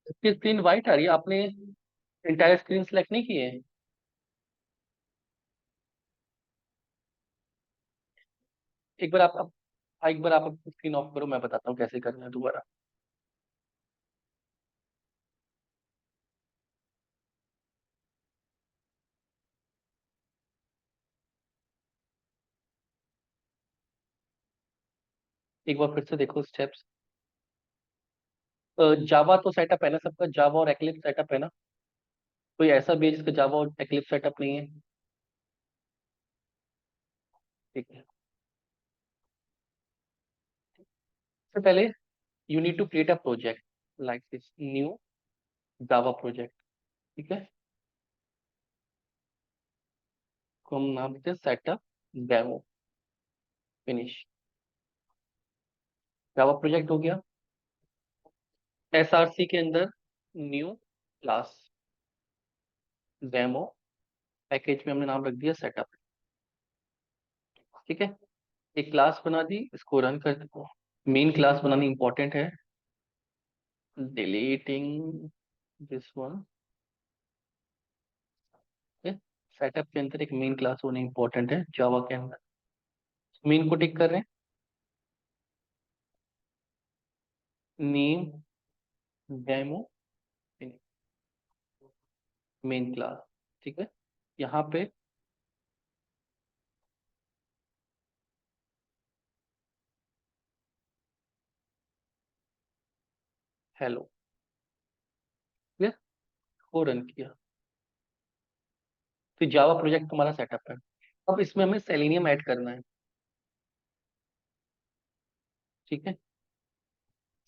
इसकी screen white आ रही है, आपने इंटायर स्क्रीन सेलेक्ट नहीं की है? एक बार एक बार आप स्क्रीन ऑफ करो, मैं बताता हूँ कैसे करना है दोबारा। एक बार फिर से देखो स्टेप्स। जावा तो सेटअप है ना सबका, जावा और एक्लिप्स सेटअप है ना? कोई ऐसा भी है जिसका जावा और एक्लिप्स सेटअप नहीं है? ठीक है। सबसे पहले you need to create a project like this, new Java project. ठीक है, को हम नाम देते हैं setup demo, finish. Java project हो गया। एसआरसी के अंदर न्यू क्लास डेमो, पैकेज में हमने नाम रख दिया सेटअप। ठीक है, एक क्लास बना दी, इसको रन कर दो। मेन क्लास बनानी इंपॉर्टेंट है, डिलीटिंग दिस वन। सेटअप के अंदर एक मेन क्लास होनी इंपॉर्टेंट है जावा के अंदर। मेन को टिक कर रहे हैं, नेम डेमो मेन क्लास। ठीक है, यहाँ पे हेलो, ठीक है, को रन किया। तो जावा प्रोजेक्ट तुम्हारा सेटअप है। अब इसमें हमें सेलेनियम ऐड करना है। ठीक है,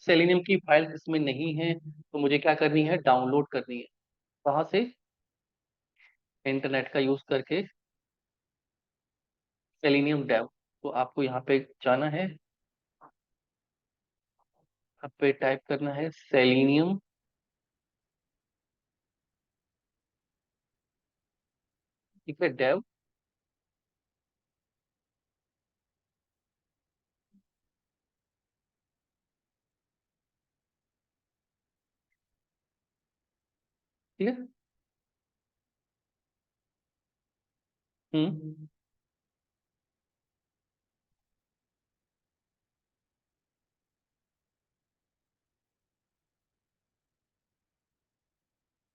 सेलेनियम की फाइल इसमें नहीं है, तो मुझे क्या करनी है, डाउनलोड करनी है। कहाँ से? इंटरनेट का यूज करके, सेलेनियम डेव। तो आपको यहाँ पे जाना है, यहाँ पे टाइप करना है सेलेनियम, ठीक है, डेव। ठीक है। Hmm.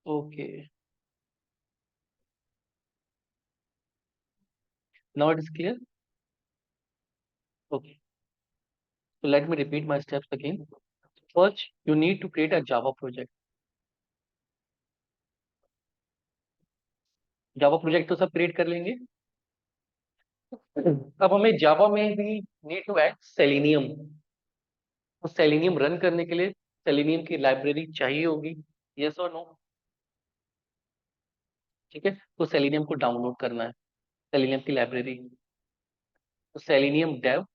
Okay, now it is clear. Okay, so let me repeat my steps again. First, you need to create a Java project. Java project तो सब क्रिएट कर लेंगे। अब हमें जावा में भी नीड टू ऐड सेलेनियम। तो सेलेनियम रन करने के लिए सेलेनियम की लाइब्रेरी चाहिए होगी, यस और नो? ठीक है, तो सेलेनियम को डाउनलोड करना है, सेलेनियम की लाइब्रेरी। तो Selenium dev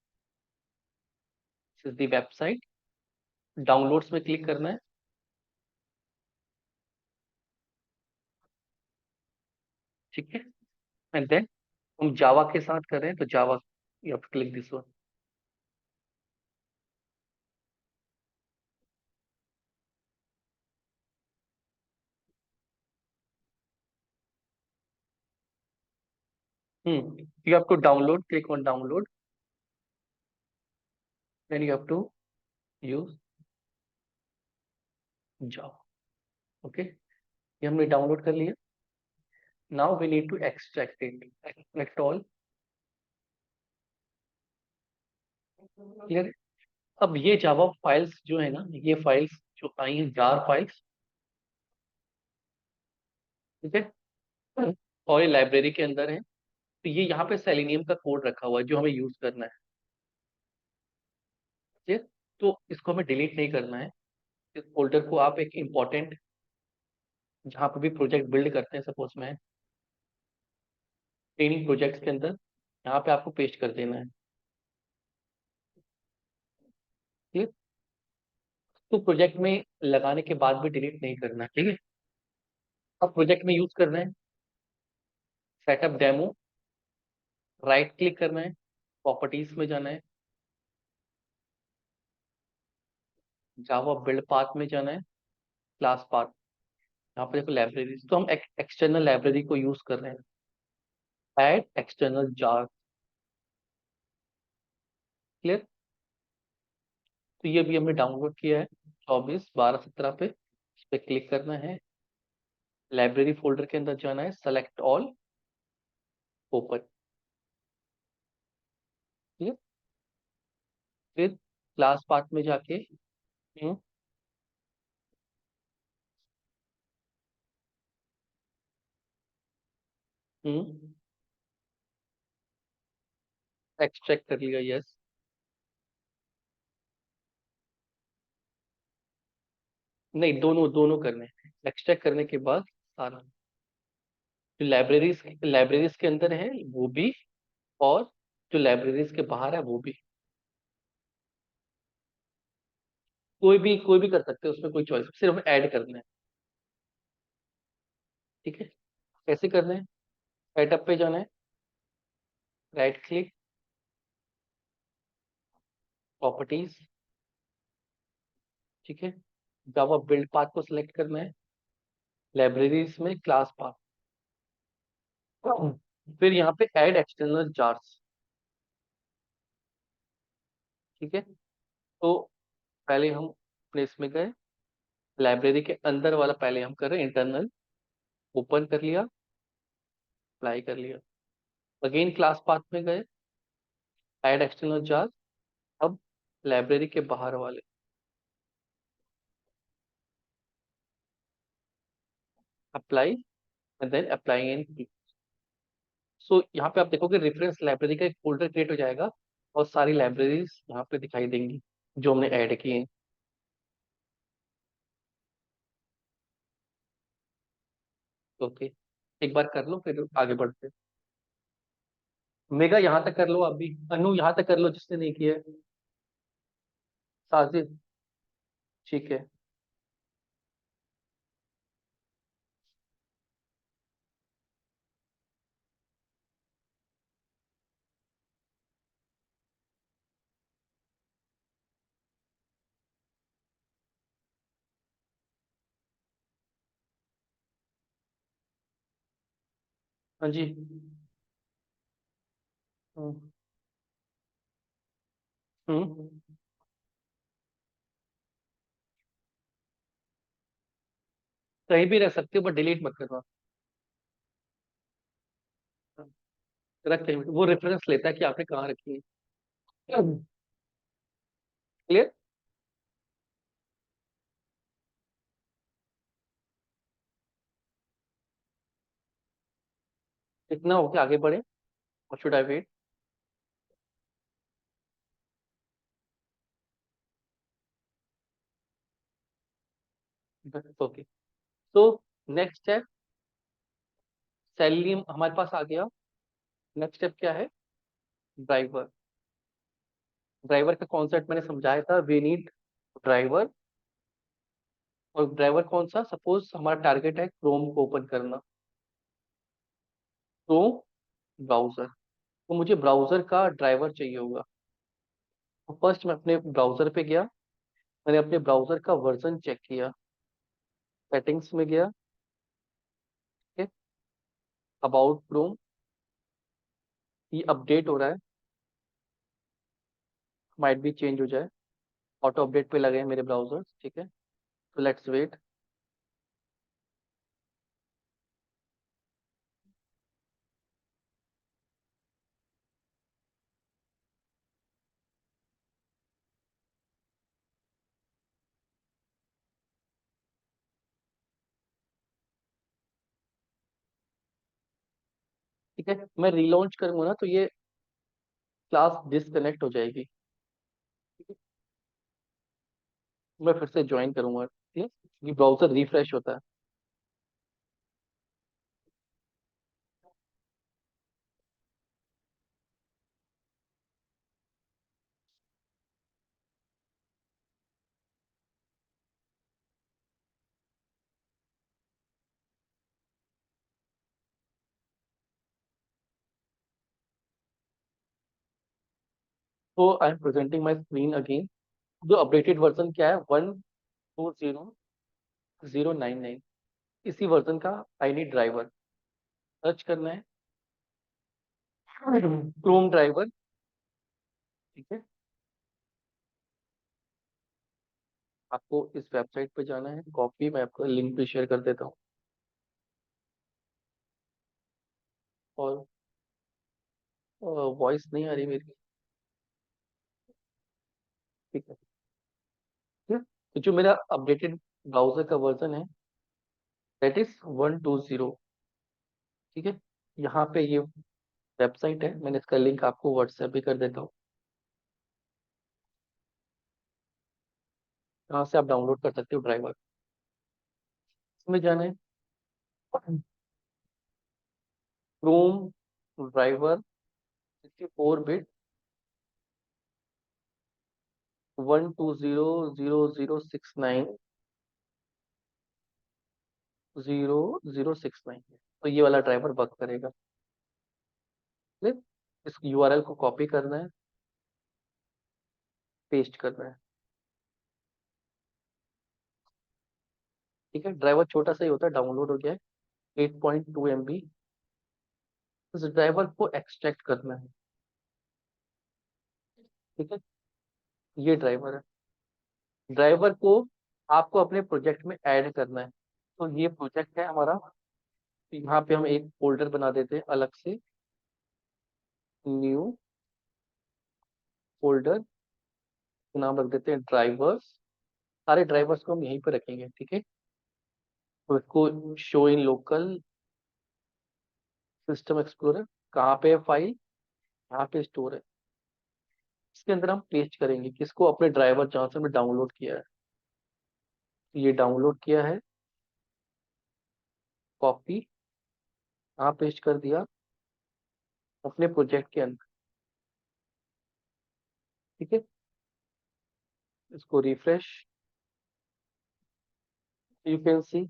is the website, downloads में क्लिक करना है। ठीक है, एंड देन हम जावा के साथ कर रहे हैं, तो Java you have to click this one. You have to download, click on download, then you have to use Java. Okay, ये हमने डाउनलोड कर लिया। Now we need to extract it, extract all. Clear? अब ये जावा files जो है ना, ये फाइल्स जो आई हैं जार फाइल्स, ठीक है, और ये लाइब्रेरी के अंदर है। तो ये यहाँ पे सेलेनियम का कोड रखा हुआ है जो हमें यूज करना है। ठीक है, तो इसको हमें डिलीट नहीं करना है। इस फोल्डर को आप एक इम्पोर्टेंट, जहाँ पे भी प्रोजेक्ट बिल्ड करते हैं, सपोज में ट्रेनिंग प्रोजेक्ट्स के अंदर, यहाँ पे आपको पेस्ट कर देना है। ठीक है, तो प्रोजेक्ट में लगाने के बाद भी डिलीट नहीं करना है। ठीक है, अब प्रोजेक्ट में यूज करना है सेटअप डेमो, राइट क्लिक करना है, प्रॉपर्टीज में जाना है, जावा बिल्ड पाथ में जाना है, क्लास पाथ, यहाँ पे देखो लाइब्रेरी, तो हम एक्सटर्नल लाइब्रेरी को यूज कर रहे हैं, ऐड एक्सटर्नल जार। क्लियर? तो ये भी हमने डाउनलोड किया है 24/12/17 पे। इस पे क्लिक करना है, लाइब्रेरी फोल्डर के अंदर जाना है, सेलेक्ट ऑल, ओपन। ठीक है, फिर क्लास पाथ में जाके एक्सट्रैक्ट कर लिया, यस। नहीं, दोनों दोनों करने हैं। एक्सट्रैक्ट करने के बाद सारा जो लाइब्रेरीज लाइब्रेरीज के अंदर है वो भी, और जो लाइब्रेरीज के बाहर है वो भी। कोई भी कर सकते हैं, उसमें कोई चॉइस, सिर्फ ऐड करना है। ठीक है, कैसे करना है? सेटअप पे जाना है, राइट क्लिक, प्रॉपर्टीज। ठीक है, जावा बिल्ड पाथ को सिलेक्ट करना है, लाइब्रेरीज में क्लास पाथ, फिर यहाँ पे ऐड एक्सटर्नल जार्स। ठीक है, तो पहले हम अपने इसमें गए, लाइब्रेरी के अंदर वाला पहले हम कर रहे हैं, इंटरनल, ओपन कर लिया, अप्लाई कर लिया। अगेन क्लास पाथ में गए, ऐड एक्सटर्नल जार्स। अब लाइब्रेरी के बाहर वाले, apply, and then apply in. So यहाँ पे आप देखोगे रेफरेंस लाइब्रेरी का एक फोल्डर क्रिएट हो जाएगा, और सारी लाइब्रेरीज यहाँ पे दिखाई देंगी जो हमने ऐड की हैं। ओके, एक बार कर लो फिर आगे बढ़ते हैं। मेगा यहाँ तक कर लो, अभी अनु यहाँ तक कर लो जिसने नहीं किया है। साजिद, ठीक है। हाँ जी। हम्म। हम्म। कहीं भी रख सकते हो, बट डिलीट मत करना। रख कहीं भी, वो रेफरेंस लेता है कि आपने कहाँ रखी है। क्लियर? इतना हो गया, आगे बढ़े, और शुड आई वेट? ओके, तो नेक्स्ट स्टेप, सैलरी हमारे पास आ गया। नेक्स्ट स्टेप क्या है? ड्राइवर। ड्राइवर का कॉन्सेप्ट मैंने समझाया था, वी नीड ड्राइवर। और ड्राइवर कौन सा? सपोज हमारा टारगेट है क्रोम को ओपन करना, क्रोम ब्राउजर, तो मुझे ब्राउजर का ड्राइवर चाहिए होगा। तो फर्स्ट मैं अपने ब्राउजर पे गया, मैंने अपने ब्राउजर का वर्जन चेक किया, सेटिंग्स में गया, ठीक है, अबाउट क्रोम, ये अपडेट हो रहा है, माइट भी चेंज हो जाए, ऑटो अपडेट पे लगे हैं मेरे ब्राउजर। ठीक है, तो लेट्स वेट। ठीक है, मैं रीलॉन्च करूंगा ना तो ये क्लास डिसकनेक्ट हो जाएगी। ठीक है, मैं फिर से ज्वाइन करूंगा, ठीक है, क्योंकि ब्राउजर रिफ्रेश होता है। तो I am presenting my screen again. जो अपडेटेड वर्जन क्या है? 1.20, 099, इसी वर्जन का आई नीड ड्राइवर सर्च करना है। क्रोम ड्राइवर, ठीक है। आपको इस वेबसाइट पे जाना है, कॉपी मैं आपको लिंक भी शेयर कर देता हूँ। और वॉइस नहीं आ रही मेरी, ठीक है। ठीक है? तो जो मेरा अपडेटेड ब्राउजर का वर्जन है दैट इज 120, ठीक है। यहाँ पे ये वेबसाइट है, मैंने इसका लिंक आपको व्हाट्सएप भी कर देता हूँ। यहाँ से आप डाउनलोड कर सकते हो ड्राइवर। इसमें जाना है, क्रोम ड्राइवर 64 बिट 12000690069, तो ये वाला ड्राइवर वर्क करेगा। ठीक? इस यूआरएल को कॉपी करना है, पेस्ट करना है, ठीक है। ड्राइवर छोटा सा ही होता है, डाउनलोड हो गया है 8.2 MB। इस ड्राइवर को एक्सट्रैक्ट करना है, ठीक है। ये ड्राइवर है, ड्राइवर को आपको अपने प्रोजेक्ट में ऐड करना है। तो ये प्रोजेक्ट है हमारा, तो यहाँ पे हम एक फोल्डर बना देते हैं अलग से, न्यू फोल्डर, नाम रख देते हैं ड्राइवर्स। सारे ड्राइवर्स को हम यहीं पे रखेंगे, ठीक है। तो इसको show in local system explorer, कहाँ पे है फाइल, यहाँ पे स्टोर है। इसके अंदर हम पेस्ट करेंगे किसको, अपने ड्राइवर जहाँ से हमने डाउनलोड किया है। ये डाउनलोड किया है, कॉपी, यहाँ पेस्ट कर दिया अपने प्रोजेक्ट के अंदर, ठीक है। इसको refresh, you can see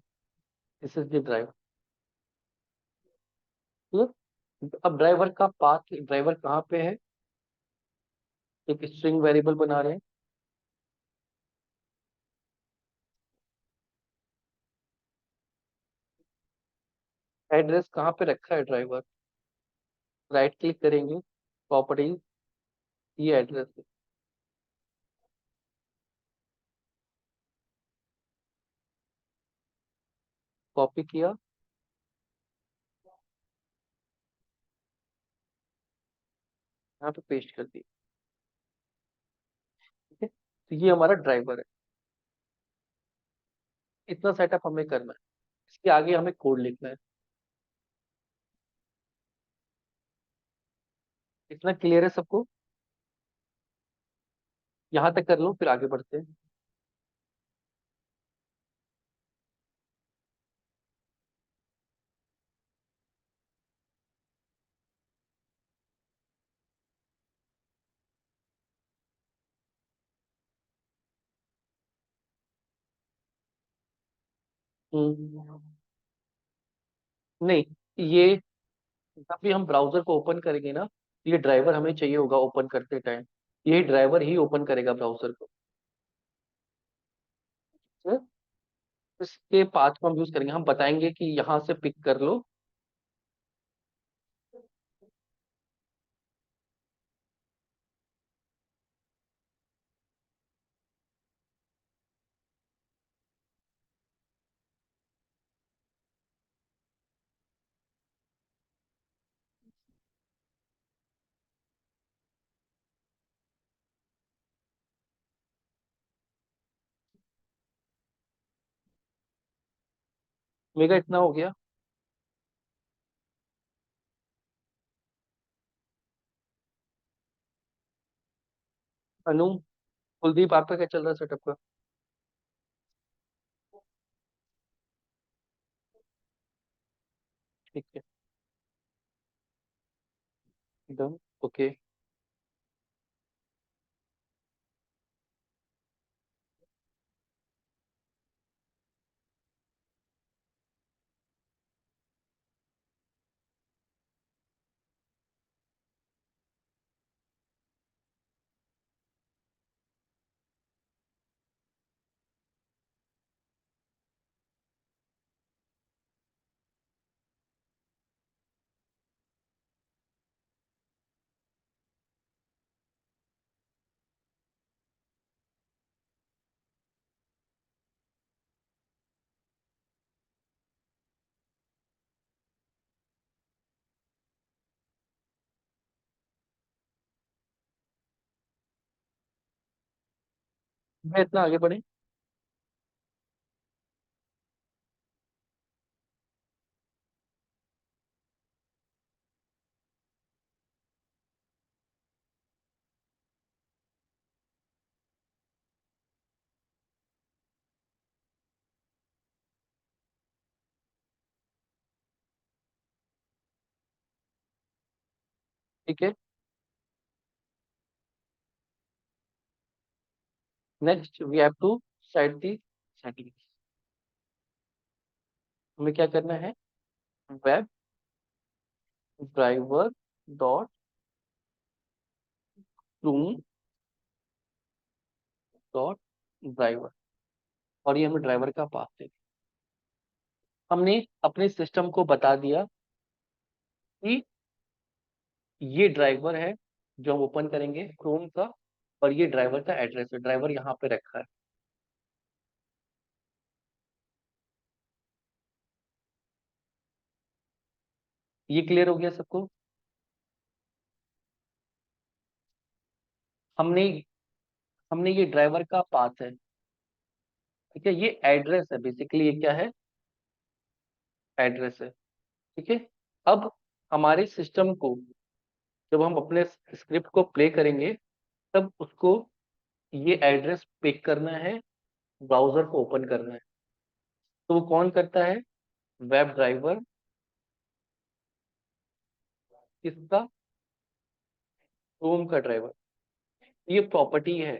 this is the driver. अब ड्राइवर का पाथ, ड्राइवर कहाँ पे है, एक स्ट्रिंग वेरिएबल बना रहे हैं। एड्रेस कहाँ पे रखा है ड्राइवर, राइट क्लिक करेंगे, प्रॉपर्टीज, ये एड्रेस है, कॉपी किया, यहाँ पे पेस्ट कर दिया, ठीक है। तो ये हमारा ड्राइवर है, इतना सेटअप हमें करना है। इसके आगे हमें कोड लिखना है। इतना क्लियर है सबको, यहाँ तक कर लो फिर आगे बढ़ते हैं। हम्म, नहीं, ये जब भी हम ब्राउजर को ओपन करेंगे ना, ये ड्राइवर हमें चाहिए होगा ओपन करते टाइम, ये ड्राइवर ही ओपन करेगा ब्राउजर को, ठीक है? इसके पाथ को हम यूज करेंगे, हम बताएंगे कि यहाँ से पिक कर लो। मेगा इतना हो गया। अनु, कुलदीप, आपका क्या चल रहा है सेटअप का? ठीक है, डन, ओके। मैं इतना आगे बढ़े। ठीक है, next we have to set the settings. हमें क्या करना है, web driver dot chrome dot driver, और ये हमें ड्राइवर का पाथ है। हमने अपने सिस्टम को बता दिया कि ये ड्राइवर है जो हम ओपन करेंगे क्रोम का, और ये ड्राइवर का एड्रेस है, ड्राइवर यहाँ पे रखा है। ये क्लियर हो गया सबको। हमने हमने ये ड्राइवर का पाथ है, ठीक है, ये एड्रेस है, बेसिकली ये क्या है, एड्रेस है। ठीक है, अब हमारे सिस्टम को जब हम अपने स्क्रिप्ट को प्ले करेंगे, तब उसको ये एड्रेस पिक करना है, ब्राउजर को ओपन करना है। तो वो कौन करता है, वेब ड्राइवर, किसका, क्रोम का ड्राइवर। ये प्रॉपर्टी है,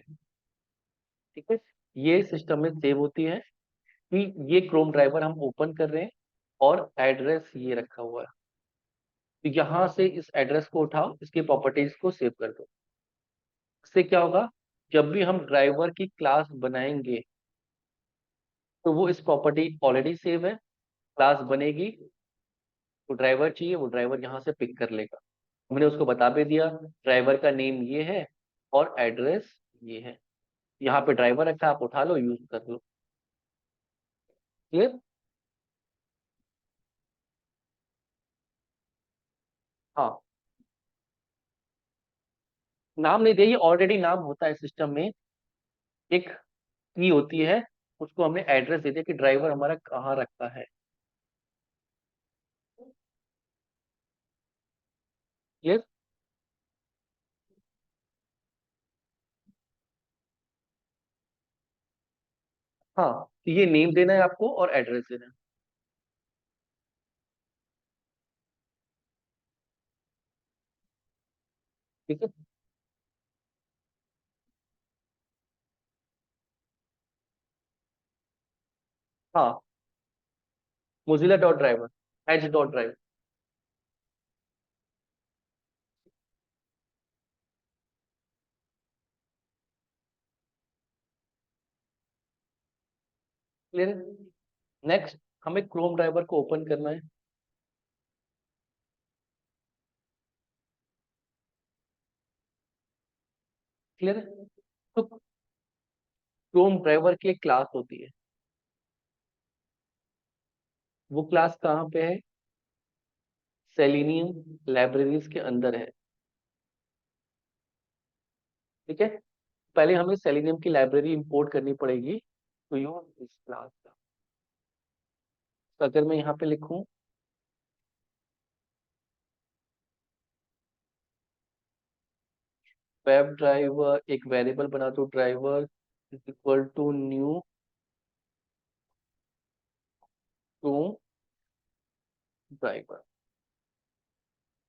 ठीक है, ये सिस्टम में सेव होती है कि ये क्रोम ड्राइवर हम ओपन कर रहे हैं और एड्रेस ये रखा हुआ है। तो यहाँ से इस एड्रेस को उठाओ, इसकी प्रॉपर्टीज को सेव कर दो। इससे क्या होगा, जब भी हम ड्राइवर की क्लास बनाएंगे, तो वो इस प्रॉपर्टी ऑलरेडी सेव है, क्लास बनेगी तो ड्राइवर चाहिए, वो ड्राइवर यहाँ से पिक कर लेगा। हमने उसको बता भी दिया ड्राइवर का नेम ये है और एड्रेस ये है, यहाँ पे ड्राइवर रखा है, आप उठा लो, यूज कर लो। क्लियर। हाँ, नाम नहीं दिया, ये ऑलरेडी नाम होता है सिस्टम में, एक की होती है, उसको हमने एड्रेस दे दिया कि ड्राइवर हमारा कहाँ रखता है। क्लियर। हाँ, तो ये नेम देना है आपको और एड्रेस देना है। ठीक है। हाँ, Mozilla dot driver, H dot driver. Clear है। नेक्स्ट, हमें क्रोम ड्राइवर को ओपन करना है। क्लियर है। तो क्रोम ड्राइवर की एक क्लास होती है, वो क्लास कहाँ पे है, सेलेनियम लाइब्रेरीज के अंदर है। ठीक है, पहले हमें सेलेनियम की लाइब्रेरी इंपोर्ट करनी पड़ेगी, तो यूज इस क्लास का। तो अगर मैं यहाँ पे लिखूं वेब ड्राइवर, एक वेरिएबल बना दो, driver is equal to new Chrome driver,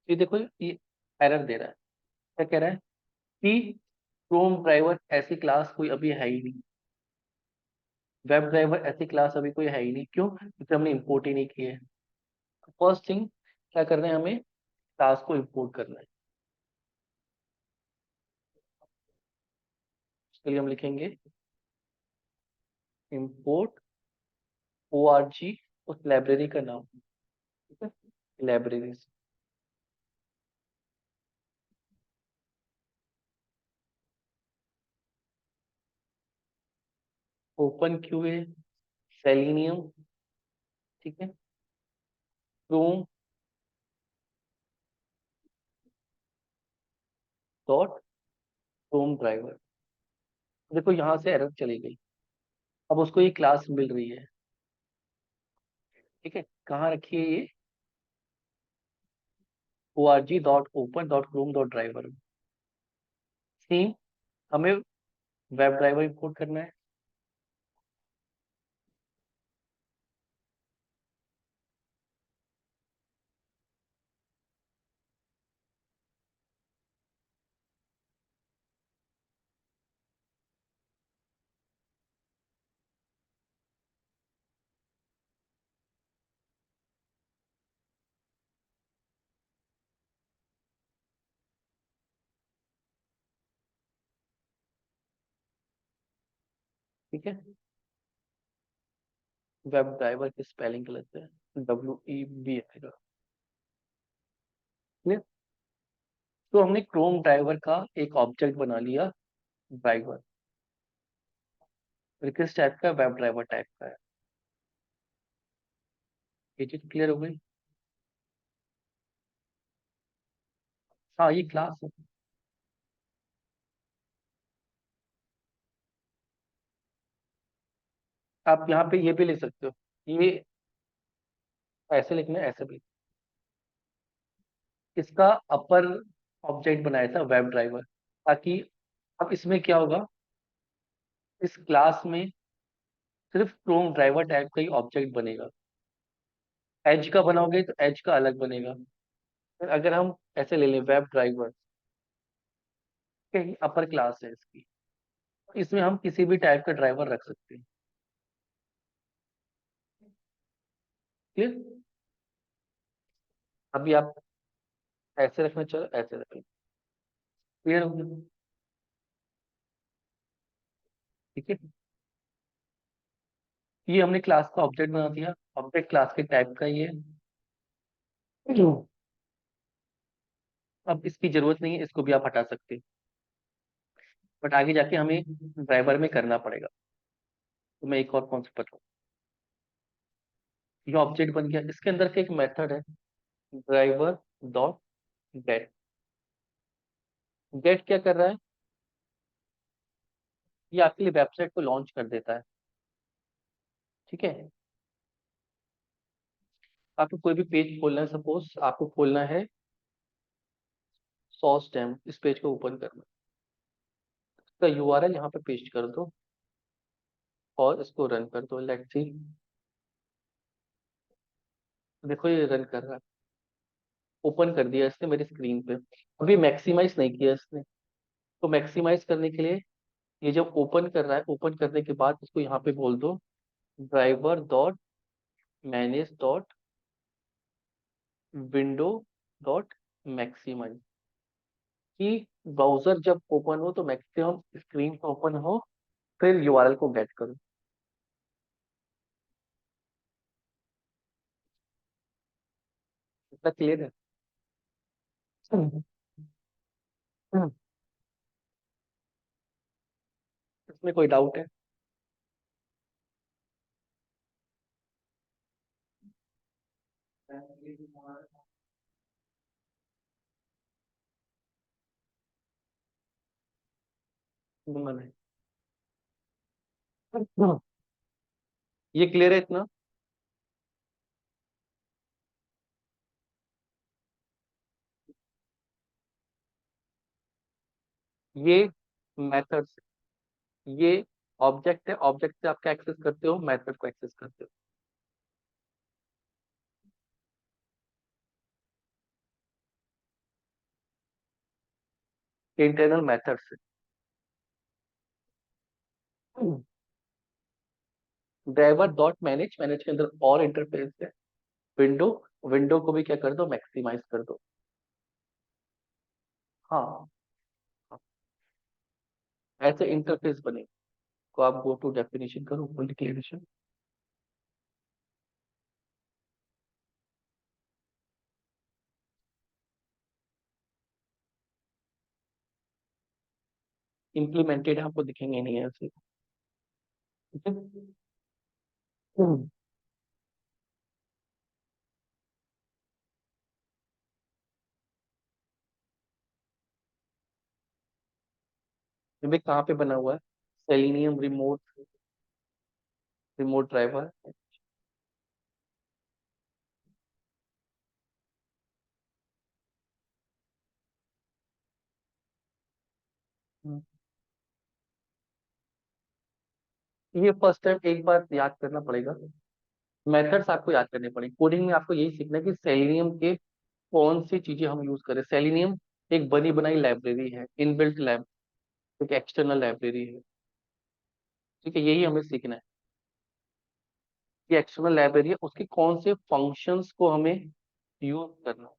ये देखो ये एरर दे रहा है। क्या कह रहा है कि क्रोम ड्राइवर ऐसी क्लास कोई अभी है ही नहीं, वेब ड्राइवर ऐसी क्लास अभी कोई है ही नहीं। क्यों, क्योंकि हमने इंपोर्ट ही नहीं की है। फर्स्ट थिंग क्या करना है, हमें क्लास को इंपोर्ट करना है। उसके लिए हम लिखेंगे इंपोर्ट org, उस लाइब्रेरी का नाम। ठीक है, लाइब्रेरीज। ओपन क्यूए, सेलेनियम, ठीक है, क्रोम डॉट क्रोम ड्राइवर। देखो यहाँ से एरर चली गई, अब उसको ये क्लास मिल रही है। ठीक है, कहाँ रखी है ये? org.open.chrome.driver। सेम, हमें वेब ड्राइवर इंपोर्ट करना है। ठीक है, वेब ड्राइवर की स्पेलिंग गलत है, WEB आएगा। Clear? तो हमने क्रोम ड्राइवर का एक ऑब्जेक्ट बना लिया, ड्राइवर। किस टाइप का? वेब ड्राइवर टाइप का है। ये चीज क्लियर हो गई? हाँ, ये क्लास है। आप यहाँ पे ये भी लिख सकते हो, ये ऐसे लिखना है, ऐसे भी। इसका अपर ऑब्जेक्ट बनाया था वेब ड्राइवर, ताकि अब इसमें क्या होगा, इस क्लास में सिर्फ क्रोम ड्राइवर टाइप का ही ऑब्जेक्ट बनेगा। एज का बनाओगे तो एज का अलग बनेगा। फिर अगर हम ऐसे ले लें वेब ड्राइवर, कहीं अपर क्लास है इसकी, इसमें हम किसी भी टाइप का ड्राइवर रख सकते हैं। क्लियर? अभी आप ऐसे रखना, चलो ऐसे रखें। क्लियर हो गया? ठीक है, ये हमने क्लास का ऑब्जेक्ट बना दिया, ऑब्जेक्ट क्लास के टाइप का ये। अब इसकी जरूरत नहीं है, इसको भी आप हटा सकते हैं, बट आगे जाके हमें ड्राइवर में करना पड़ेगा। तो मैं एक और कॉन्सेप्ट बताऊँ। ये ऑब्जेक्ट बन गया, इसके अंदर से एक मेथड है, ड्राइवर डॉट गेट। गेट क्या कर रहा है? ये आपके लिए वेबसाइट को लॉन्च कर देता है। ठीक है, आपको कोई भी पेज खोलना है, सपोज आपको खोलना है सॉस डैम, इस पेज को ओपन करना है। इसका URL यहाँ पे पेस्ट कर दो और इसको रन कर दो। लेट्स सी, देखो ये रन कर रहा है। ओपन कर दिया इसने मेरी स्क्रीन पे। अभी मैक्सिमाइज नहीं किया इसने, तो मैक्सिमाइज करने के लिए ये जब ओपन कर रहा है, ओपन करने के बाद इसको यहाँ पे बोल दो driver dot manage dot window dot maximize, कि ब्राउजर जब ओपन हो तो मैक्सिमम स्क्रीन पे ओपन हो, फिर URL को गेट करो। इतना क्लियर है? हम्म। हम्म। इसमें कोई डाउट है? मन है? ये क्लियर है इतना? ये मेथड्स, ये ऑब्जेक्ट है, ऑब्जेक्ट से आप क्या एक्सेस करते हो? मेथड को एक्सेस करते हो इंटरनल मेथड से। ड्राइवर डॉट मैनेज, मैनेज के अंदर और इंटरफेस है। विंडो, विंडो को भी क्या कर दो? मैक्सिमाइज कर दो। हाँ, ऐसे इंटरफेस बने। तो आप गो टू डेफिनेशन करो, फुल डिक्लेरेशन। इम्प्लीमेंटेड आपको दिखेंगे नहीं ऐसे। ठीक है? हम्म। ये भी कहाँ पे बना हुआ है? Selenium remote driver. ये फर्स्ट टाइम एक बार याद करना पड़ेगा। मेथड्स आपको याद करने पड़ेंगे। कोडिंग में आपको यही सीखना है कि सेलिनियम के कौन सी चीजें हम यूज करें। सेलिनियम एक बनी बनाई लाइब्रेरी है, इनबिल्ट लैब, एक एक्सटर्नल लाइब्रेरी है। ठीक है, यही हमें सीखना है कि एक्सटर्नल लाइब्रेरी है, उसके कौन से फंक्शंस को हमें यूज करना है।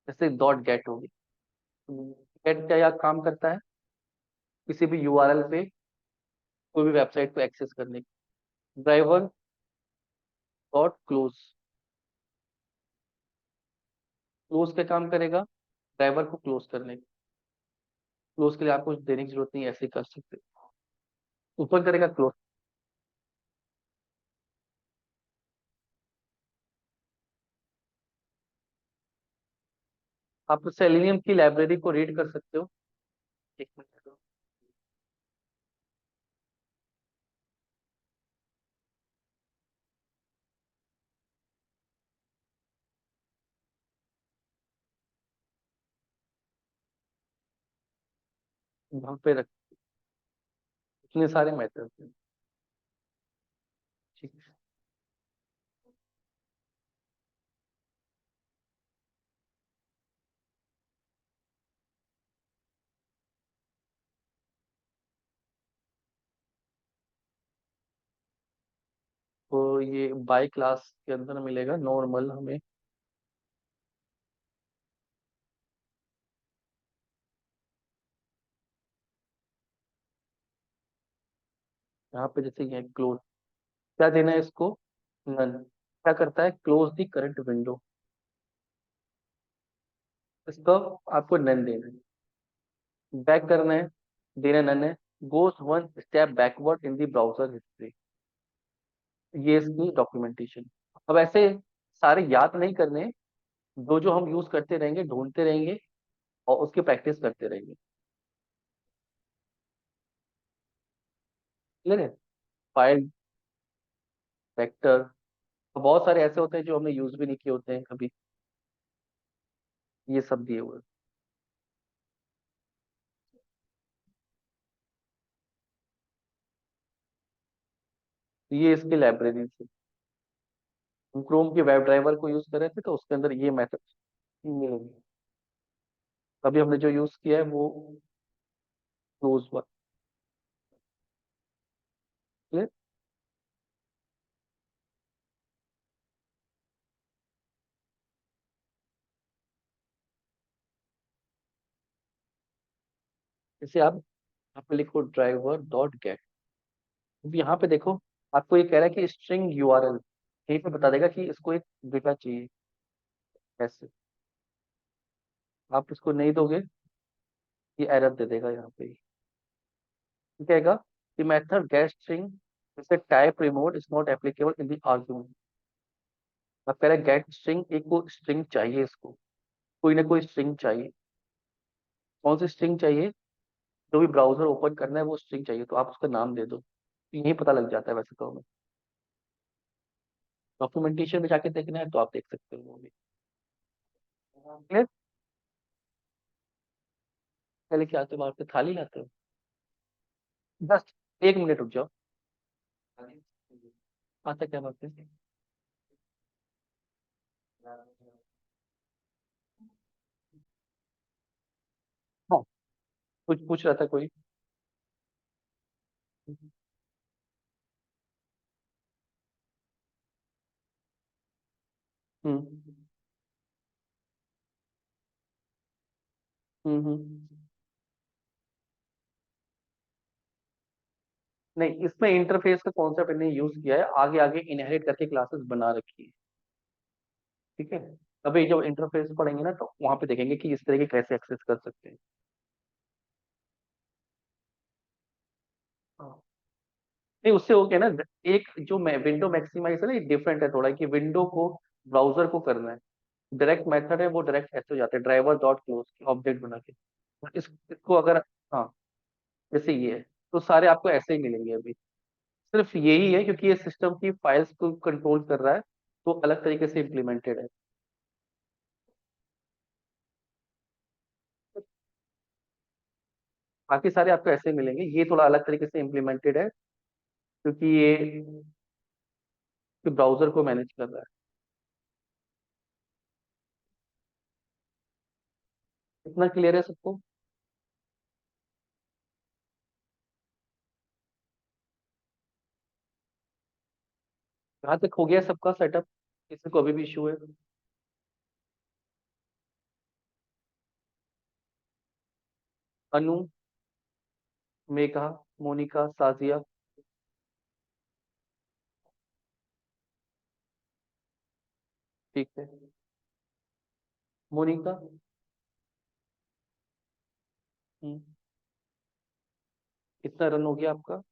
जैसे डॉट गेट होगी। गेट क्या या काम करता है, किसी भी यूआरएल पे कोई भी वेबसाइट को एक्सेस करने की। ड्राइवर डॉट क्लोज, क्लोज का काम करेगा, ड्राइवर को क्लोज करने की। क्लोज के लिए आपको कुछ देने की जरूरत नहीं है, ऐसे ही कर सकते हैं। ऊपर करेगा क्लोज। आप सेलेनियम की लाइब्रेरी को रीड कर सकते हो। एक मिनट। वहां पे रख, इतने सारे मेथड हैं। ठीक है। तो ये बाई क्लास के अंदर मिलेगा नॉर्मल हमें। यहाँ पे जैसे ये क्लोज, क्या देना है इसको, नन। क्या करता है, क्लोज दी करंट विंडो। इसको आपको नन देना है। बैक करना है, देना नन है। Goes one step backward in the browser history. ये इसकी डॉक्यूमेंटेशन। अब ऐसे सारे याद नहीं करने, जो जो हम यूज करते रहेंगे, ढूंढते रहेंगे और उसकी प्रैक्टिस करते रहेंगे। क्लियर है। फाइल, वेक्टर, बहुत सारे ऐसे होते हैं जो हमने यूज भी नहीं किए होते हैं कभी। ये सब दिए हुए हैं। तो ये इसकी लाइब्रेरी से हम क्रोम के वेब ड्राइवर को यूज कर रहे थे, तो उसके अंदर ये मेथड मिलेंगे। अभी हमने जो यूज किया है वो क्लोज हुआ। क्लियर। जैसे आप यहाँ पे लिखो ड्राइवर डॉट गेट। अब यहाँ पे देखो, आपको ये कह रहा है कि स्ट्रिंग यूआरएल, यहीं पे बता देगा कि इसको एक डेटा चाहिए। ऐसे आप इसको नहीं दोगे, ये एरर दे देगा यहाँ पे। ये कहेगा कि मेथड गेट स्ट्रिंग जैसे type remote is not applicable in the argument. अब कह रहा है गेट स्ट्रिंग, एक को स्ट्रिंग चाहिए, इसको कोई ना कोई स्ट्रिंग चाहिए। कौन सी स्ट्रिंग चाहिए, जो भी ब्राउजर ओपन करना है वो स्ट्रिंग चाहिए, तो आप उसका नाम दे दो। तो यही पता लग जाता है वैसे तो हमें। डॉक्यूमेंटेशन में जाके देखना है तो आप देख सकते हो वो भी। Clear? पहले क्या आते हो, बाहर से थाली लाते हो। बस 1 मिनट रुक जाओ। आता क्या बात है। हाँ, कुछ पूछ रहा था कोई। हम्म हम्म। नहीं, इसमें इंटरफेस का कॉन्सेप्ट इन्हें यूज किया है, आगे आगे इनहेरिट करके क्लासेस बना रखी है। ठीक है। अभी जब इंटरफेस पढ़ेंगे ना तो वहां पे देखेंगे कि इस तरह के कैसे एक्सेस कर सकते हैं। हाँ। नहीं, उससे हो गया ना। एक जो विंडो मैक्सिमाइज है ना, ये डिफरेंट है थोड़ा, कि विंडो को ब्राउजर को करना है। डायरेक्ट मेथड है वो, डायरेक्ट ऐसे हो जाते हैं ड्राइवर डॉट क्लोज ऑब्जेक्ट बना के। इसको अगर, हाँ, जैसे ये है, तो सारे आपको ऐसे ही मिलेंगे अभी। सिर्फ यही है क्योंकि ये सिस्टम की फाइल्स को कंट्रोल कर रहा है, तो अलग तरीके से इम्प्लीमेंटेड है। बाकी सारे आपको ऐसे ही मिलेंगे, ये थोड़ा अलग तरीके से इम्प्लीमेंटेड है क्योंकि ये ब्राउजर को मैनेज कर रहा है। इतना क्लियर है सबको? कहाँ तक हो गया सबका सेटअप? किसी को अभी भी इशू है? अनु, मेघा, मोनिका, साजिया। ठीक है। मोनिका। हम्म, कितना रन हो गया आपका?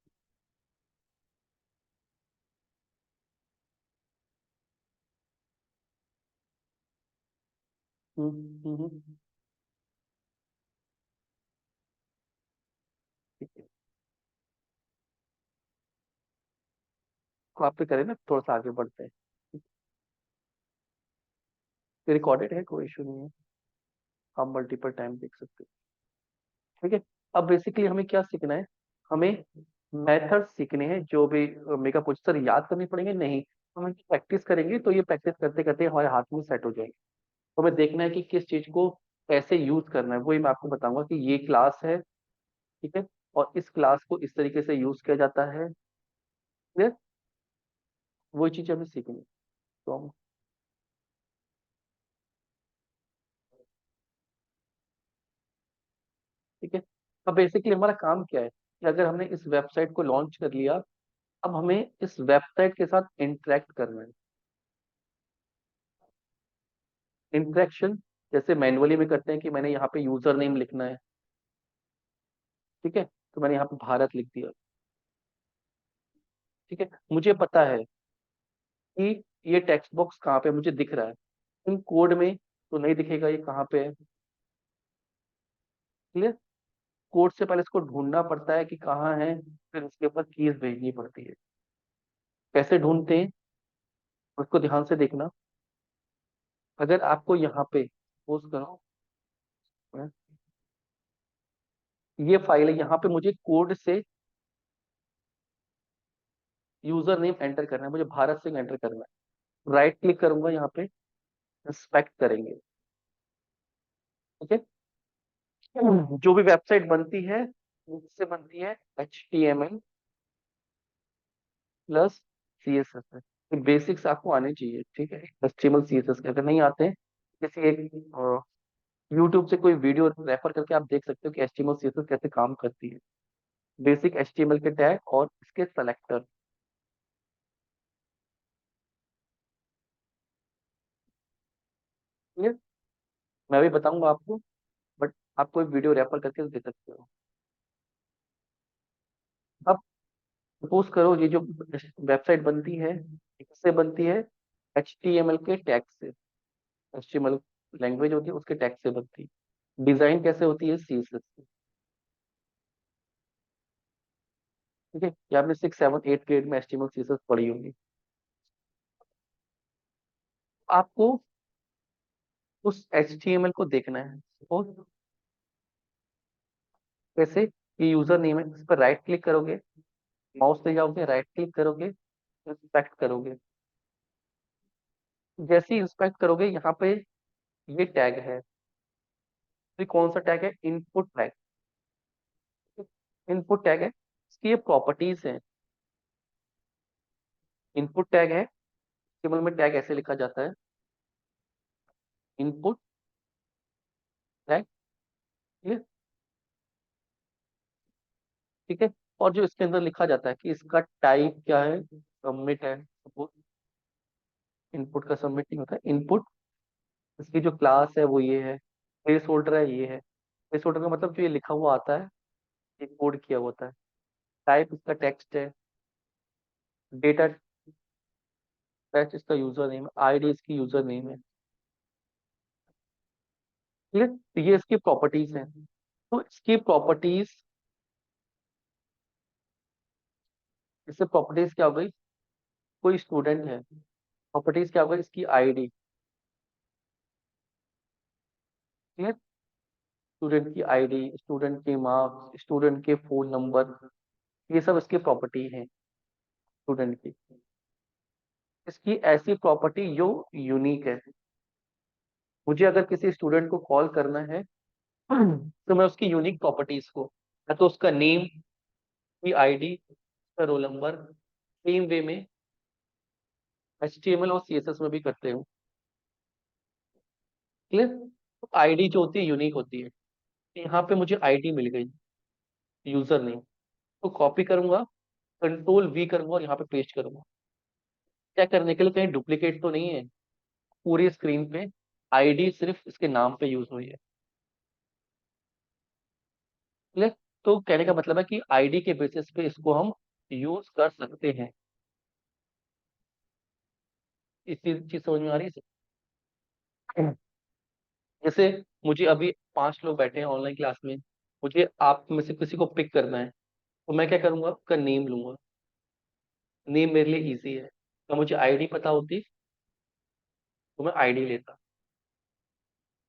हम्म। ठीक है, तो आप पे करें ना, थोड़ा सा आगे बढ़ते हैं। रिकॉर्डेड है, कोई इशू नहीं है, आप मल्टीपल टाइम देख सकते हो। ठीक है। अब बेसिकली हमें क्या सीखना है? हमें मेथड सीखने हैं, जो भी मेगा प्रोसेसर याद करने पड़ेंगे नहीं, हम प्रैक्टिस करेंगे, तो ये प्रैक्टिस करते करते हमारे हाथ में सेट हो जाएंगे। तो हमें देखना है कि किस चीज को कैसे यूज करना है, वही मैं आपको बताऊंगा कि ये क्लास है, ठीक है, और इस क्लास को इस तरीके से यूज किया जाता है। क्लियर? वही चीज हमें सीखनी है। तो हम, ठीक है। अब बेसिकली हमारा काम क्या है कि अगर हमने इस वेबसाइट को लॉन्च कर लिया, अब हमें इस वेबसाइट के साथ इंटरेक्ट करना है। इंटरेक्शन जैसे मैनुअली में करते हैं कि मैंने यहाँ पे यूजर नेम लिखना है, ठीक है, तो मैंने यहाँ पे भारत लिख दिया। ठीक है, मुझे पता है कि ये टेक्स्ट बॉक्स कहाँ पे मुझे दिख रहा है, इन कोड में तो नहीं दिखेगा ये कहाँ पे है। क्लियर? कोड से पहले इसको ढूंढना पड़ता है कि कहाँ है, फिर उसके ऊपर कीज भेजनी पड़ती है। कैसे ढूंढते हैं उसको ध्यान से देखना। अगर आपको यहाँ पे सपोज करो, ये फाइल है, यहाँ पे मुझे कोड से यूजर नेम एंटर करना है, मुझे भारत सिंह एंटर करना है। राइट क्लिक करूंगा यहाँ पे, इंस्पेक्ट करेंगे। ठीक है। जो भी वेबसाइट बनती है उससे बनती है HTML प्लस CSS। बेसिक्स आपको आने चाहिए, ठीक है, HTML CSS के अगर नहीं आते हैं, किसी एक यूट्यूब से कोई वीडियो रेफर करके आप देख सकते हो कि HTML CSS कैसे काम करती है। बेसिक HTML के टैग और इसके सेलेक्टर। ठीक है, मैं भी बताऊंगा आपको, बट आप कोई वीडियो रेफर करके दे सकते हो। अब सपोज करो ये जो वेबसाइट बनती है, किससे बनती है? HTML के टैग से। HTML लैंग्वेज होती है, उसके टैग से बनती है। डिजाइन कैसे होती है? CSS से। ठीक है, ये आपने 6 7 8 ग्रेड में HTML CSS पढ़ी होगी। आपको उस HTML को देखना है। सपोज कैसे, ये यूजर नेम है, इस पर राइट क्लिक करोगे, माउस ले जाओगे, राइट क्लिक करोगे, इंस्पेक्ट करोगे। जैसे ही इंस्पेक्ट करोगे, यहाँ पे ये टैग है, तो ये कौन सा टैग है? Input tag. इनपुट टैग है, इसकी ये प्रॉपर्टीज है। इनपुट टैग है, केवल में टैग ऐसे लिखा जाता है, इनपुट टैग। ठीक है। ठीक है, और जो इसके अंदर लिखा जाता है कि इसका टाइप क्या है, सबमिट है सपोज। इनपुट का सबमिट नहीं होता है, इनपुट। इसकी जो क्लास है वो ये है, प्लेस होल्डर है ये है। प्लेस होल्डर का मतलब जो ये लिखा हुआ आता है, ये कोड किया हुआ होता है। टाइप इसका टेक्स्ट है। डेटा टाइप इसका यूजर नेम है, ID इसकी यूजर नेम है। ठीक है, तो ये इसकी प्रॉपर्टीज हैं। तो इसकी प्रॉपर्टीज इससे प्रॉपर्टीज क्या हो गई, कोई स्टूडेंट है, प्रॉपर्टीज क्या हो गई, इसकी आईडी, ठीक है, स्टूडेंट की आईडी, स्टूडेंट के मार्क्स, स्टूडेंट के फोन नंबर, ये सब इसकी प्रॉपर्टी है स्टूडेंट की। इसकी ऐसी प्रॉपर्टी जो यूनिक है, मुझे अगर किसी स्टूडेंट को कॉल करना है तो मैं उसकी यूनिक प्रॉपर्टीज को, या तो उसका नेम, की आईडी, उसका रोल नंबर, सेम वे में HTML और CSS में भी करते हो, क्लियर। तो आईडी जो होती है यूनिक होती है। यहाँ पे मुझे आईडी मिल गई, यूजर नेम, तो कॉपी करूंगा, Ctrl V करूंगा और यहाँ पे पेस्ट करूंगा। क्या करने के लिए, कहीं डुप्लीकेट तो नहीं है, पूरी स्क्रीन पे आईडी सिर्फ इसके नाम पे यूज हुई है, क्लियर। तो कहने का मतलब है कि आईडी के बेसिस पे इसको हम यूज कर सकते हैं। इसी चीज समझ में आ रही है। जैसे मुझे अभी 5 लोग बैठे हैं ऑनलाइन क्लास में, मुझे आप में से किसी को पिक करना है, तो मैं क्या करूंगा, उसका नेम लूंगा, नेम मेरे लिए इजी है। तो मुझे आईडी पता होती तो मैं आईडी लेता।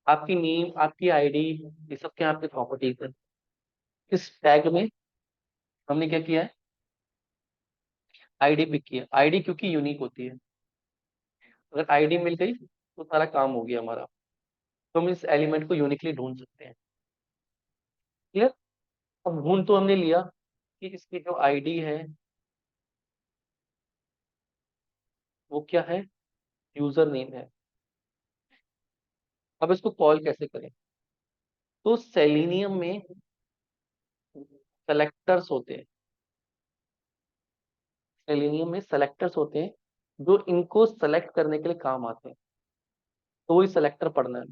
आपकी नेम, आपकी आईडी, ये सब क्या आपकी प्रॉपर्टीज है। इस टैग में हमने क्या किया है, आईडी पिक किया। आईडी क्योंकि यूनिक होती है, अगर आईडी मिल गई तो सारा काम हो गया हमारा। तो हम इस एलिमेंट को यूनिकली ढूंढ सकते हैं, क्लियर। अब ढूंढ तो हमने लिया कि इसकी जो आईडी है वो क्या है, यूजर नेम है। अब इसको कॉल कैसे करें, तो सेलेनियम में सेलेक्टर्स होते हैं, सेलेनियम में सेलेक्टर्स होते हैं जो इनको सेलेक्ट करने के लिए काम आते हैं। तो वही सेलेक्टर पढ़ना है,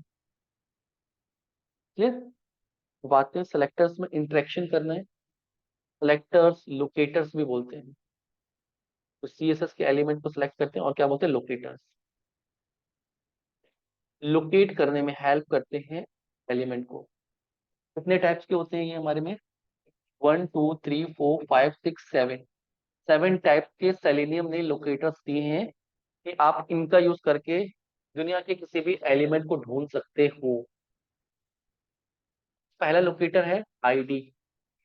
क्लियर। बात है सेलेक्टर्स में इंटरेक्शन करना है। सेलेक्टर्स लोकेटर्स भी बोलते हैं। तो CSS के एलिमेंट को सिलेक्ट करते हैं और क्या बोलते हैं, लोकेटर्स। लोकेट करने में हेल्प करते हैं एलिमेंट को। कितने टाइप्स के होते हैं ये हमारे में, 1 2 3 4 5 6 7, 7 टाइप के सेलेनियम ने लोकेटर्स दिए हैं कि आप इनका यूज करके दुनिया के किसी भी एलिमेंट को ढूंढ सकते हो। पहला लोकेटर है ID,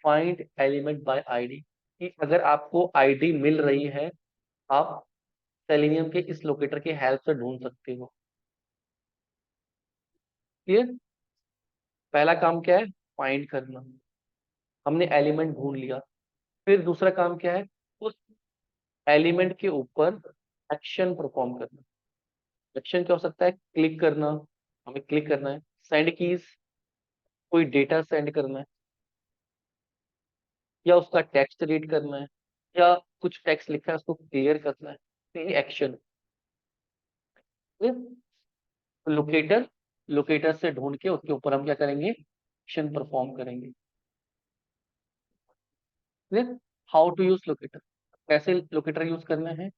find element by ID, कि अगर आपको आईडी मिल रही है, आप सेलेनियम के इस लोकेटर की हेल्प से ढूंढ सकते हो, क्लियर। पहला काम क्या है, फाइंड करना, हमने एलिमेंट ढूंढ लिया। फिर दूसरा काम क्या है, उस एलिमेंट के ऊपर एक्शन परफॉर्म करना। एक्शन क्या हो सकता है, क्लिक करना, हमें क्लिक करना है, सेंड कीज, कोई डेटा सेंड करना है, या उसका टेक्स्ट रीड करना है, या कुछ टेक्स्ट लिखा है उसको क्लियर करना है, तो ये एक्शन। लोकेटर, लोकेटर से ढूंढ के उसके ऊपर हम क्या करेंगे, एक्शन परफॉर्म करेंगे, clear. How to use locator, कैसे लोकेटर यूज करना है,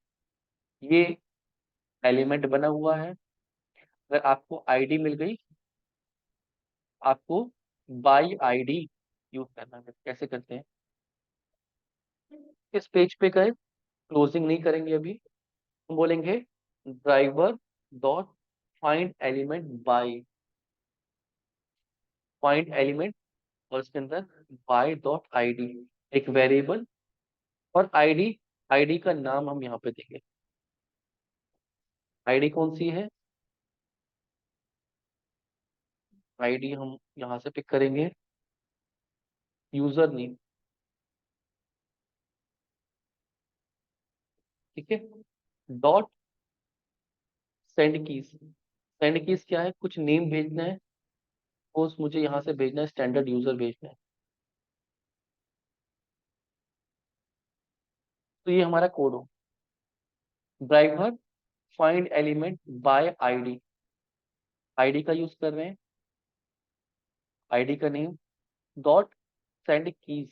ये एलिमेंट बना हुआ है, अगर आपको आईडी मिल गई, आपको बाई आईडी यूज करना है। कैसे करते हैं, इस पेज पे गए, क्लोजिंग नहीं करेंगे अभी, हम बोलेंगे driver dot find element bye, find element, और इसके अंदर बाय डॉट आईडी, एक वेरिएबल, और आईडी, आईडी का नाम हम यहाँ पे देंगे। आईडी कौन सी है, आईडी हम यहाँ से पिक करेंगे, यूजर नेम, ठीक है, dot send keys. Send keys क्या है, कुछ नेम भेजना है, सपोज मुझे यहाँ से भेजना है, स्टैंडर्ड यूजर भेजना है, तो ये हमारा कोड हो। Driver find element by ID, ID का यूज कर रहे हैं, आईडी का name, dot send keys,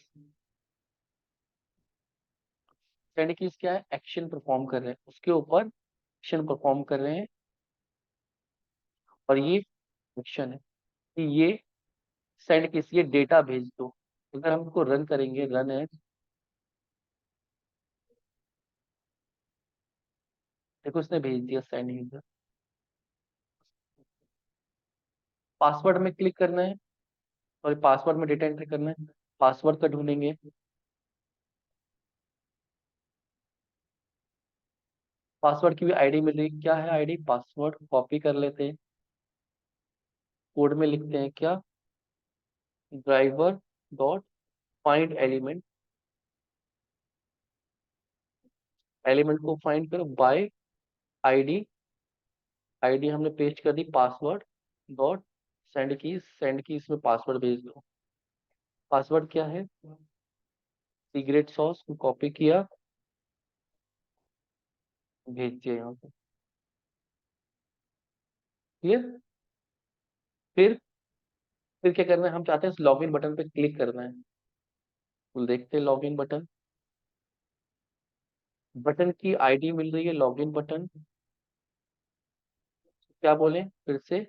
send keys क्या है, एक्शन परफॉर्म कर रहे हैं, उसके ऊपर एक्शन परफॉर्म कर रहे हैं, और ये एक्शन है कि ये सेंड कीज, ये डेटा भेज दो। अगर हम इसको रन करेंगे, रन है, देखो उसने भेज दिया सेंड यूजर। पासवर्ड में क्लिक करना है और पासवर्ड में डेटा एंट्री करना है। पासवर्ड का ढूंढेंगे। पासवर्ड की भी आईडी मिल रही है, क्या है आईडी? पासवर्ड कॉपी कर लेते हैं, कोड में लिखते हैं क्या, driver dot find element, element को फाइंड करो बाय आईडी, आईडी हमने पेस्ट कर दी, पासवर्ड डॉट सेंड की, सेंड की इसमें पासवर्ड भेज दो। पासवर्ड क्या है? सीक्रेट सॉस को कॉपी किया, भेज दिया यहाँ पे। क्लियर? फिर फिर क्या करना है, हम चाहते हैं इस लॉगिन बटन पे क्लिक करना है। तो देखते हैं लॉगिन बटन, बटन की आईडी मिल रही है लॉगिन बटन। क्या बोले फिर से,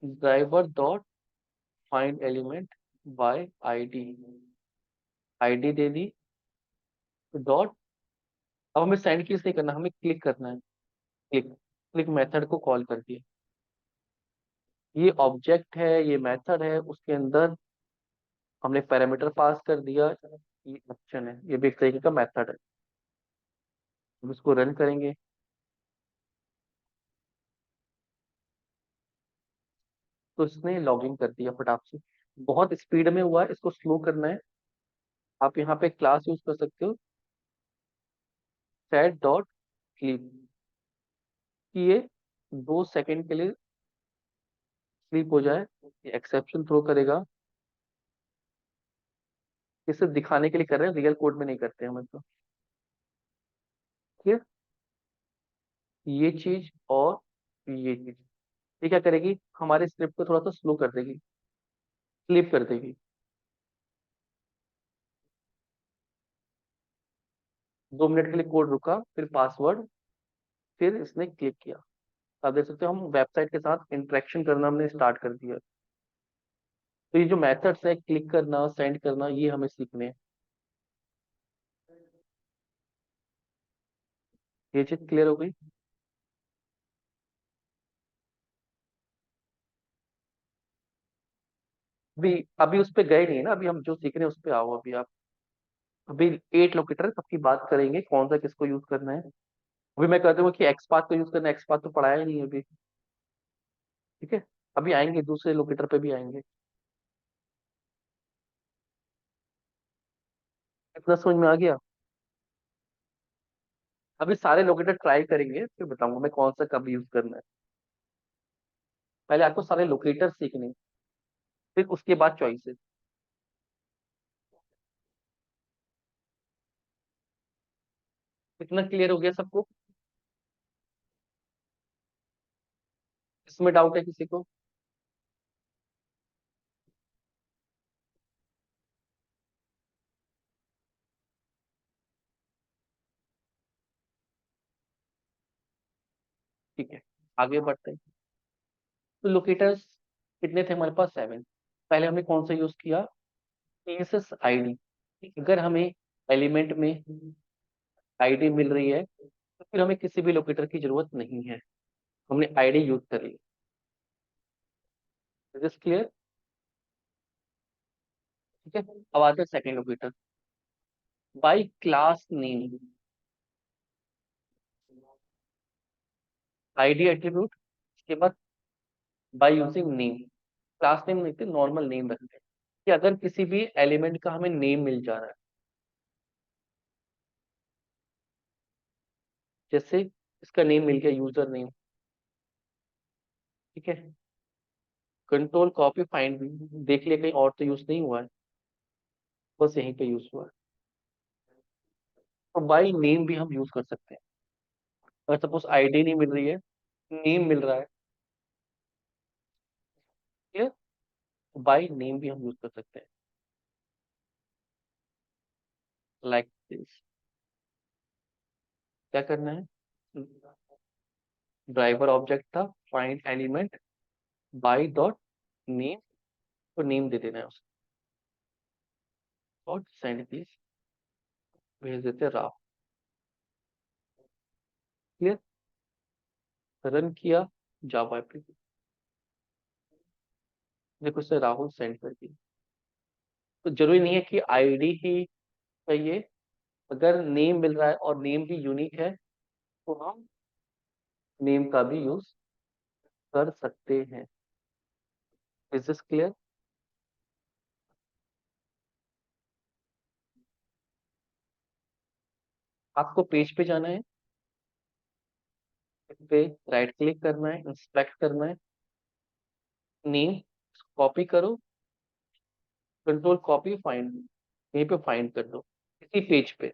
driver dot find element by ID, ID they the, dot. अब हमें सेंड कीज नहीं करना, हमें क्लिक करना है। क्लिक, क्लिक मेथड को कॉल कर दिया। ये ऑब्जेक्ट है, ये मेथड है, उसके अंदर हमने पैरामीटर पास कर दिया। ये ऑप्शन है, ये भी एक तरीके का मेथड है। हम इसको रन करेंगे। तो इसने लॉगिन कर दिया फटाक से। बहुत स्पीड में हुआ है, इसको स्लो करना है। आप यहाँ पे क्लास यूज कर सकते हो, सेट डॉट स्लीप, कि ये 2 सेकंड के लिए स्लीप हो जाए। ये एक्सेप्शन थ्रो करेगा, इसे दिखाने के लिए कर रहे हैं, रियल कोड में नहीं करते हम इसको। ठीक है, ये चीज और ये चीज, ये क्या करेगी, हमारे स्क्रिप्ट को थोड़ा सा स्लो कर देगी, स्लीप कर देगी। 2 मिनट के लिए कोड रुका, फिर पासवर्ड, फिर इसने क्लिक किया। आप देख सकते हो हम वेबसाइट के साथ इंटरेक्शन करना हमने स्टार्ट कर दिया। तो ये जो मेथड्स है, क्लिक करना, सेंड करना, ये हमें सीखने हैं। ये चीज क्लियर हो गई? अभी अभी उस पे गए नहीं है ना, अभी हम जो सीख रहे हैं उस पे आओ अभी आप। अभी 8 लोकेटर सबकी बात करेंगे, कौन सा किसको यूज करना है। अभी मैं कहता हूँ कि एक्सपाथ को यूज करना है, एक्सपाथ तो पढ़ाया ही नहीं है अभी। ठीक है, अभी आएंगे, दूसरे लोकेटर पे भी आएंगे। इतना समझ में आ गया? अभी सारे लोकेटर ट्राई करेंगे, फिर बताऊंगा मैं कौन सा कब यूज करना है। पहले आपको सारे लोकेटर सीखने हैं, फिर उसके बाद चॉइसेस। इतना क्लियर हो गया सबको? इसमें डाउट है किसी को? ठीक है, आगे बढ़ते हैं। तो लोकेटर्स कितने थे हमारे पास? 7। पहले हमने कौन सा यूज किया? CSS ID. अगर हमें एलिमेंट में आईडी मिल रही है तो फिर हमें किसी भी लोकेटर की जरूरत नहीं है, हमने आईडी यूज कर ली। Is this clear? ठीक है, अब आते हैं second locator, by class name, ID attribute, उसके बाद by using name. Class name लिखते, नॉर्मल नेम रखते हैं कि अगर किसी भी एलिमेंट का हमें नेम मिल जा रहा है, जैसे इसका नेम मिल गया यूजर नेम। ठीक है, कंट्रोल कॉपी फाइंड, देख लिया कहीं और तो यूज नहीं हुआ है, बस यहीं पे यूज हुआ है। तो बाई नेम भी हम यूज कर सकते हैं। अगर सपोज आईडी नहीं मिल रही है, नेम मिल रहा है, ठीक है, तो बाई नेम भी हम यूज कर सकते हैं, लाइक दिस। क्या करना है, ड्राइवर ऑब्जेक्ट था, find element by dot name, तो नेम दे देना है उसको, और सेंड प्लीज, भेज देते हैं राव। क्लियर। रन किया जावा एप्लीकेशन, देखो सर राहुल सेंड कर दिया। तो जरूरी नहीं है कि आईडी ही चाहिए, अगर नेम मिल रहा है और नेम भी यूनिक है तो हम नेम का भी यूज कर सकते हैं। Is this clear? आपको पेज पे जाना है, इस पे राइट क्लिक करना है, इंस्पेक्ट करना है, नेम कॉपी करो, कंट्रोल कॉपी फाइंड, यहीं पे फाइंड कर दो इसी पेज पे।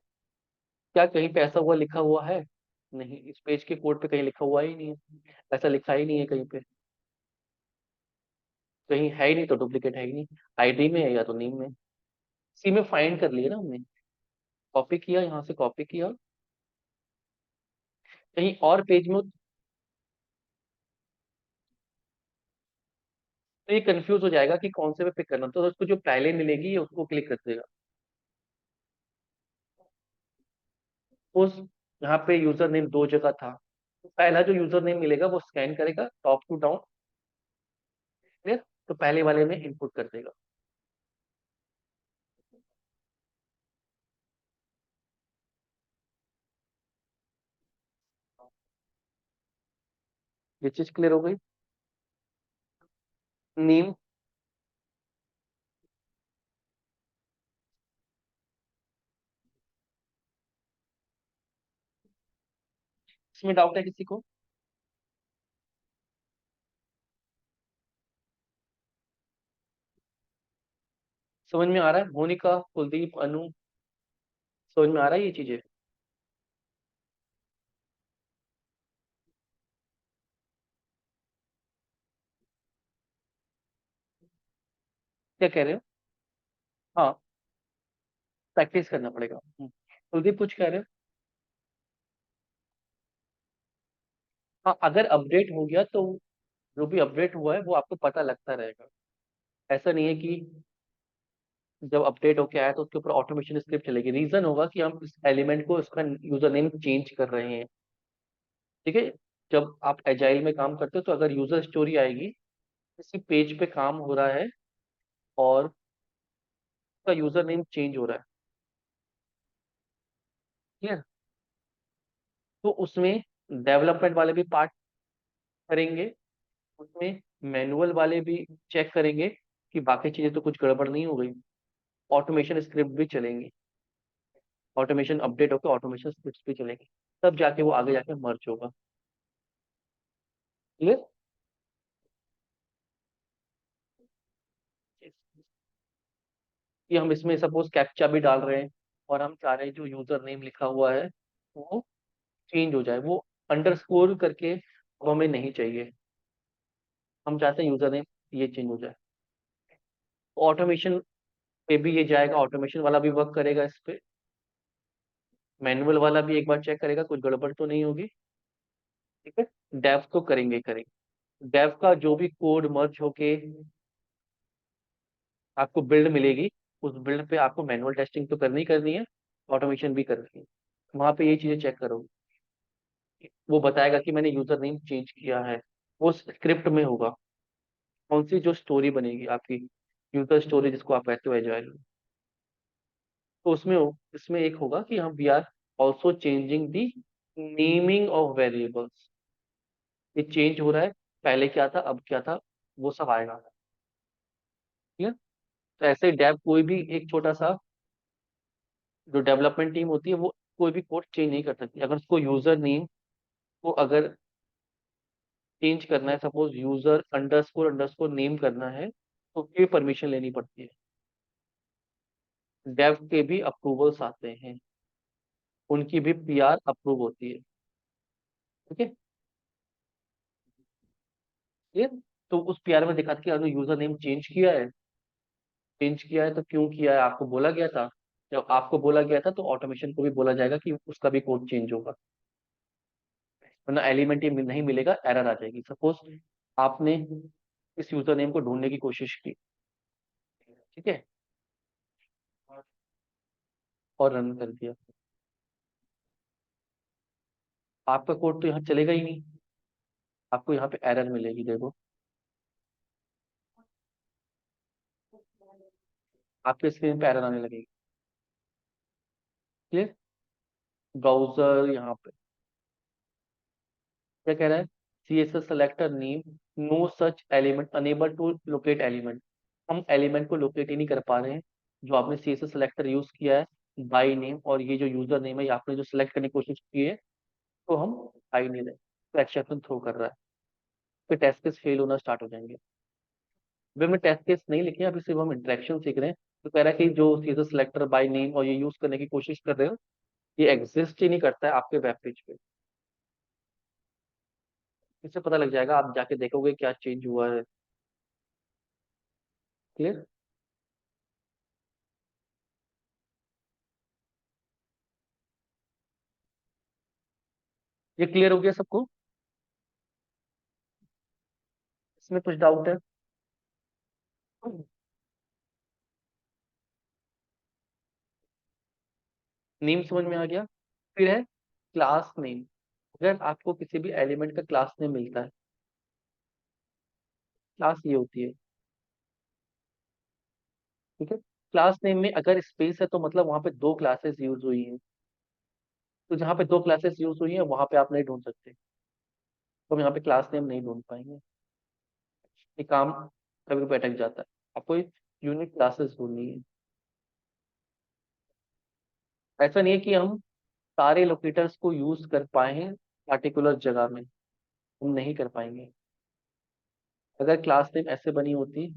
क्या कहीं पे ऐसा हुआ लिखा हुआ है? नहीं, इस पेज के कोड पे कहीं लिखा हुआ ही नहीं है, ऐसा लिखा ही नहीं है कहीं पे, कहीं है ही नहीं तो डुप्लीकेट है ही नहीं। आईडी में है या तो नेम में, इसी में फाइंड कर लिया ना हमने। कॉपी किया, यहाँ से कॉपी किया, कहीं और पेज में तो ये कंफ्यूज हो जाएगा कि कौन से पे पिक करना, तो उसको जो पहले मिलेगी ये उसको क्लिक कर देगा। उस यहाँ पे यूजर नेम दो जगह था, तो पहला जो यूजर नेम मिलेगा वो स्कैन करेगा टॉप टू डाउन, क्लियर, तो पहले वाले में इनपुट कर देगा। ये चीज क्लियर हो गई। नेम, इसमें डाउट है किसी को? समझ में आ रहा है? मोनिका, कुलदीप, अनु, समझ में आ रहा है ये चीजें? क्या कह रहे हो? हाँ, प्रैक्टिस करना पड़ेगा। कुलदीप कुछ कह रहे हो? हाँ, अगर अपडेट हो गया तो जो भी अपडेट हुआ है वो आपको पता लगता रहेगा। ऐसा नहीं है कि जब अपडेट होके आया तो उसके ऊपर ऑटोमेशन स्क्रिप्ट चलेगी। रीजन होगा कि हम इस एलिमेंट को, इसका यूजर नेम चेंज कर रहे हैं। ठीक है, जब आप एजाइल में काम करते हो तो अगर यूजर स्टोरी आएगी, किसी पेज पे काम हो रहा है और उसका यूजर नेम चेंज हो रहा है, ठीक है, तो उसमें डेवलपमेंट वाले भी पार्ट करेंगे, उसमें मैनुअल वाले भी चेक करेंगे कि बाकी चीजें तो कुछ गड़बड़ नहीं हो गई। ऑटोमेशन स्क्रिप्ट भी चलेंगी, ऑटोमेशन अपडेट होकर ऑटोमेशन स्क्रिप्ट भी चलेंगी, तब जाके वो आगे जाके मर्ज होगा। क्लियर? कि हम इसमें सपोज कैप्चा भी डाल रहे हैं और हम चाह रहे हैं जो यूजर नेम लिखा हुआ है वो चेंज हो जाए, वो अंडरस्कोर करके वो हमें नहीं चाहिए, हम चाहते हैं यूजर नेम ये चेंज हो जाए। ऑटोमेशन पे भी ये जाएगा, ऑटोमेशन वाला भी वर्क करेगा इस पे, मैनुअल वाला भी एक बार चेक करेगा कुछ गड़बड़ तो नहीं होगी। ठीक है, डेव तो करेंगे ही करेंगे। डेव का जो भी कोड मर्ज होके आपको बिल्ड मिलेगी, उस बिल्ड पे आपको मैनुअल टेस्टिंग तो करनी ही करनी है, ऑटोमेशन भी करनी है। वहां पे ये चीजें चेक करोगे, वो बताएगा कि मैंने यूजर नेम चेंज किया है, वो स्क्रिप्ट में होगा। कौन सी जो स्टोरी बनेगी आपकी, यूजर स्टोरी जिसको आप कहते हो एजाइल, तो उसमें इसमें एक होगा कि हम we are also changing the naming of variables, ये चेंज हो रहा है, पहले क्या था अब क्या था, वो सब आएगा। ठीक है, तो ऐसे डेव कोई भी एक छोटा सा जो डेवलपमेंट टीम होती है वो कोई भी कोड चेंज नहीं कर सकती। अगर उसको यूजर नेम को अगर चेंज करना है, सपोज यूजर अंडरस्कोर नेम करना है, तो उसकी परमिशन लेनी पड़ती है, डेव के भी अप्रूवल्स आते हैं, उनकी भी पीआर अप्रूव होती है। ठीक है, ये तो उस पीआर में दिखाता कि अगर यूजर नेम चेंज किया है, चेंज किया है तो क्यों किया है, आपको बोला गया था, जब आपको बोला गया था तो ऑटोमेशन को भी बोला जाएगा कि उसका भी कोड चेंज होगा, वरना एलिमेंट ही नहीं मिलेगा, एरर आ जाएगी। सपोज आपने इस यूजर नेम को ढूंढने की कोशिश की, ठीक है, और रन कर दिया, आपका कोड तो यहाँ चलेगा ही नहीं, आपको यहाँ पे एरर मिलेगी, देखो आपके स्क्रीन पे एरर आने लगेगी। क्लियर। ब्राउजर यहाँ पे क्या कह रहा है, C S S selector name, no such element, unable to locate element. हम एलिमेंट को लोकेट ही नहीं कर पा रहे हैं, जो आपने C S S selector use किया है बाई नेम, और ये जो यूजर नेम है ये आपने जो सेलेक्ट करने की कोशिश की है, तो हम आ ही नहीं रहे, तो एक्सेप्शन थ्रो कर रहा है, फिर टेस्ट केस फेल होना स्टार्ट हो जाएंगे। अभी हमने टेस्ट केस नहीं लिखे हैं, अभी सिर्फ हम इंटरेक्शन सीख रहे हैं। तो कह रहा है कि जो C S S selector by name और ये यूज करने की कोशिश कर रहे हो, ये एग्जिस्ट ही नहीं करता है आपके वेब पेज पे। इससे पता लग जाएगा, आप जाके देखोगे क्या चेंज हुआ है। क्लियर। ये क्लियर हो गया सबको, इसमें कुछ डाउट है? नेम समझ में आ गया। फिर है क्लास नेम। अगर आपको किसी भी एलिमेंट का क्लास नेम मिलता है, क्लास ये होती है, ठीक है। क्लास नेम में अगर स्पेस है तो मतलब वहां पे दो क्लासेस यूज हुई हैं, तो जहाँ पे दो क्लासेस यूज हुई हैं वहां पे आप नहीं ढूंढ सकते, तो हम यहाँ पे क्लास नेम नहीं ढूंढ पाएंगे, ये काम कभी कभी अटक जाता है। आपको यूनिक क्लासेस ढूंढनी है। ऐसा नहीं है कि हम सारे लोकेटर्स को यूज कर पाए हैं पार्टिकुलर जगह में, हम नहीं कर पाएंगे। अगर क्लास नेम ऐसे बनी होती,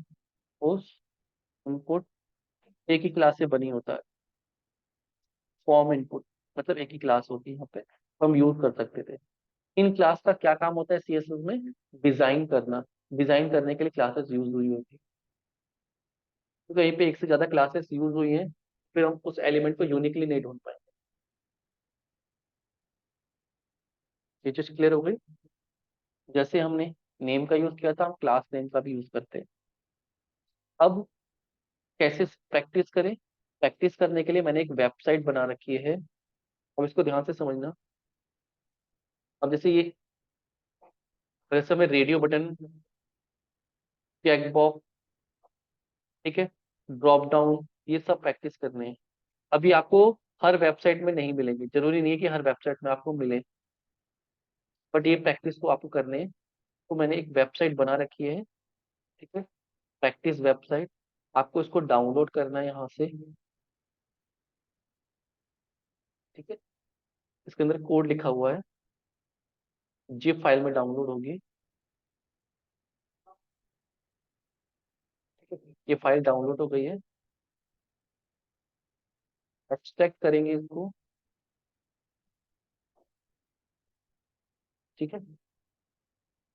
उस इनपुट एक ही क्लास से बनी होता है, फॉर्म इनपुट, मतलब एक ही क्लास होती है यहाँ पे, तो हम यूज कर सकते थे। इन क्लास का क्या काम होता है सीएसएस में? डिजाइन करना। डिजाइन करने के लिए क्लासेस यूज हुई होती है, तो कहीं पे एक से ज्यादा क्लासेस यूज हुई हैं, फिर हम उस एलिमेंट को यूनिकली नहीं ढूंढ पाएंगे। ये चीज क्लियर हो गई। जैसे हमने नेम का यूज किया था, हम क्लास नेम का भी यूज करते हैं। अब कैसे प्रैक्टिस करें? प्रैक्टिस करने के लिए मैंने एक वेबसाइट बना रखी है, अब इसको ध्यान से समझना। अब जैसे ये, जैसे हमें रेडियो बटन, चेक बॉक्स, ठीक है, ड्रॉप डाउन, ये सब प्रैक्टिस करने हैं। अभी आपको हर वेबसाइट में नहीं मिलेंगे, जरूरी नहीं है कि हर वेबसाइट में आपको मिले, बट ये प्रैक्टिस को आपको करने हैं। तो मैंने एक वेबसाइट बना रखी है, ठीक है, प्रैक्टिस वेबसाइट। आपको इसको डाउनलोड करना है यहाँ से, ठीक है। इसके अंदर कोड लिखा हुआ है, जिप फाइल में डाउनलोड होगी, ठीक है। ये फाइल डाउनलोड हो गई है, एक्सट्रैक्ट करेंगे इसको, ठीक है।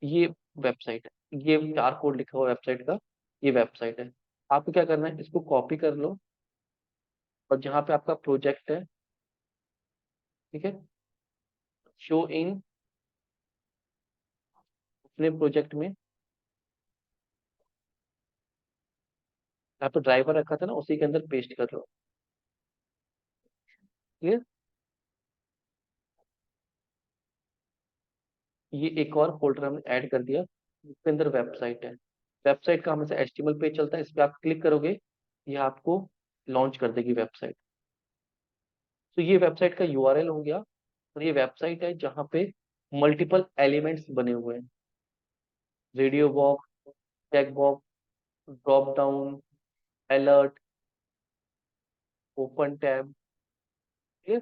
ये वेबसाइट है, ये चार कोड लिखा हुआ वेबसाइट का, ये वेबसाइट है। आपको क्या करना है, इसको कॉपी कर लो, और जहाँ पे आपका प्रोजेक्ट है, ठीक है, शो इन, अपने प्रोजेक्ट में यहाँ पे ड्राइवर रखा था ना, उसी के अंदर पेस्ट कर लो। क्लियर। ये एक और फोल्डर हमने ऐड कर दिया, जिसके अंदर वेबसाइट है। वेबसाइट का हमेशा एचटीएमएल पेज चलता है, इस पर आप क्लिक करोगे, ये आपको लॉन्च कर देगी वेबसाइट। तो ये वेबसाइट का यूआरएल हो गया, और ये वेबसाइट है जहाँ पे मल्टीपल एलिमेंट्स बने हुए हैं, radio box, check box, drop down, alert, open tab. ये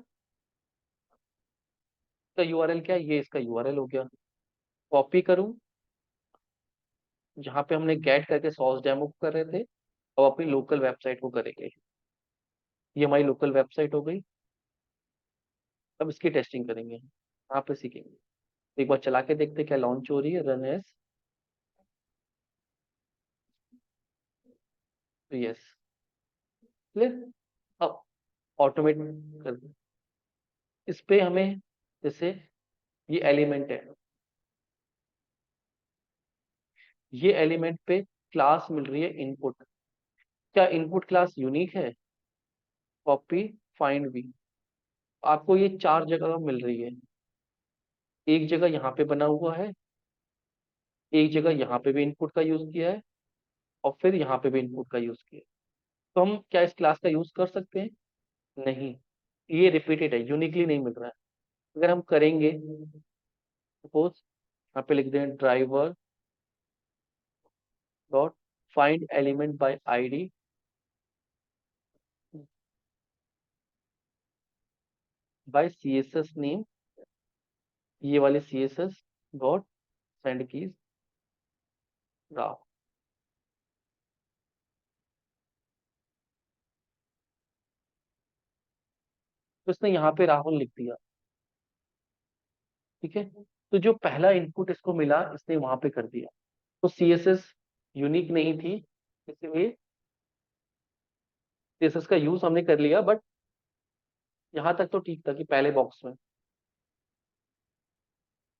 इसका यूआरएल क्या है, ये इसका यूआरएल हो गया। कॉपी करूं, जहाँ पे हमने गेट करके सोर्स डेमो को कर रहे थे, अब अपनी लोकल वेबसाइट को करेंगे। ये हमारी लोकल वेबसाइट हो गई। अब इसकी टेस्टिंग करेंगे, यहाँ पे सीखेंगे। एक बार चला के देखते क्या लॉन्च हो रही है, रन एज, तो यस, क्लियर। अब ऑटोमेट कर दो। इस पे हमें, जैसे ये एलिमेंट है, ये एलिमेंट पे क्लास मिल रही है इनपुट। क्या इनपुट क्लास यूनिक है? कॉपी, फाइंड भी, आपको ये चार जगह मिल रही है। एक जगह यहाँ पे बना हुआ है, एक जगह यहाँ पे भी इनपुट का यूज किया है, और फिर यहाँ पे भी इनपुट का यूज किया है। तो हम क्या इस क्लास का यूज कर सकते हैं? नहीं, ये रिपीटेड है, यूनिकली नहीं मिल रहा है। अगर हम करेंगे, सपोज यहाँ पे लिख दें driver dot find element by ID by CSS name, ये वाले सीएसएस डॉट सेंड कीज राव। तो इसने यहाँ पे राहुल लिख दिया, ठीक है। तो जो पहला इनपुट इसको मिला, इसने वहां पे कर दिया। तो सीएसएस यूनिक नहीं थी, इसलिए सीएसएस का यूज हमने कर लिया, बट यहाँ तक तो ठीक था कि पहले बॉक्स में।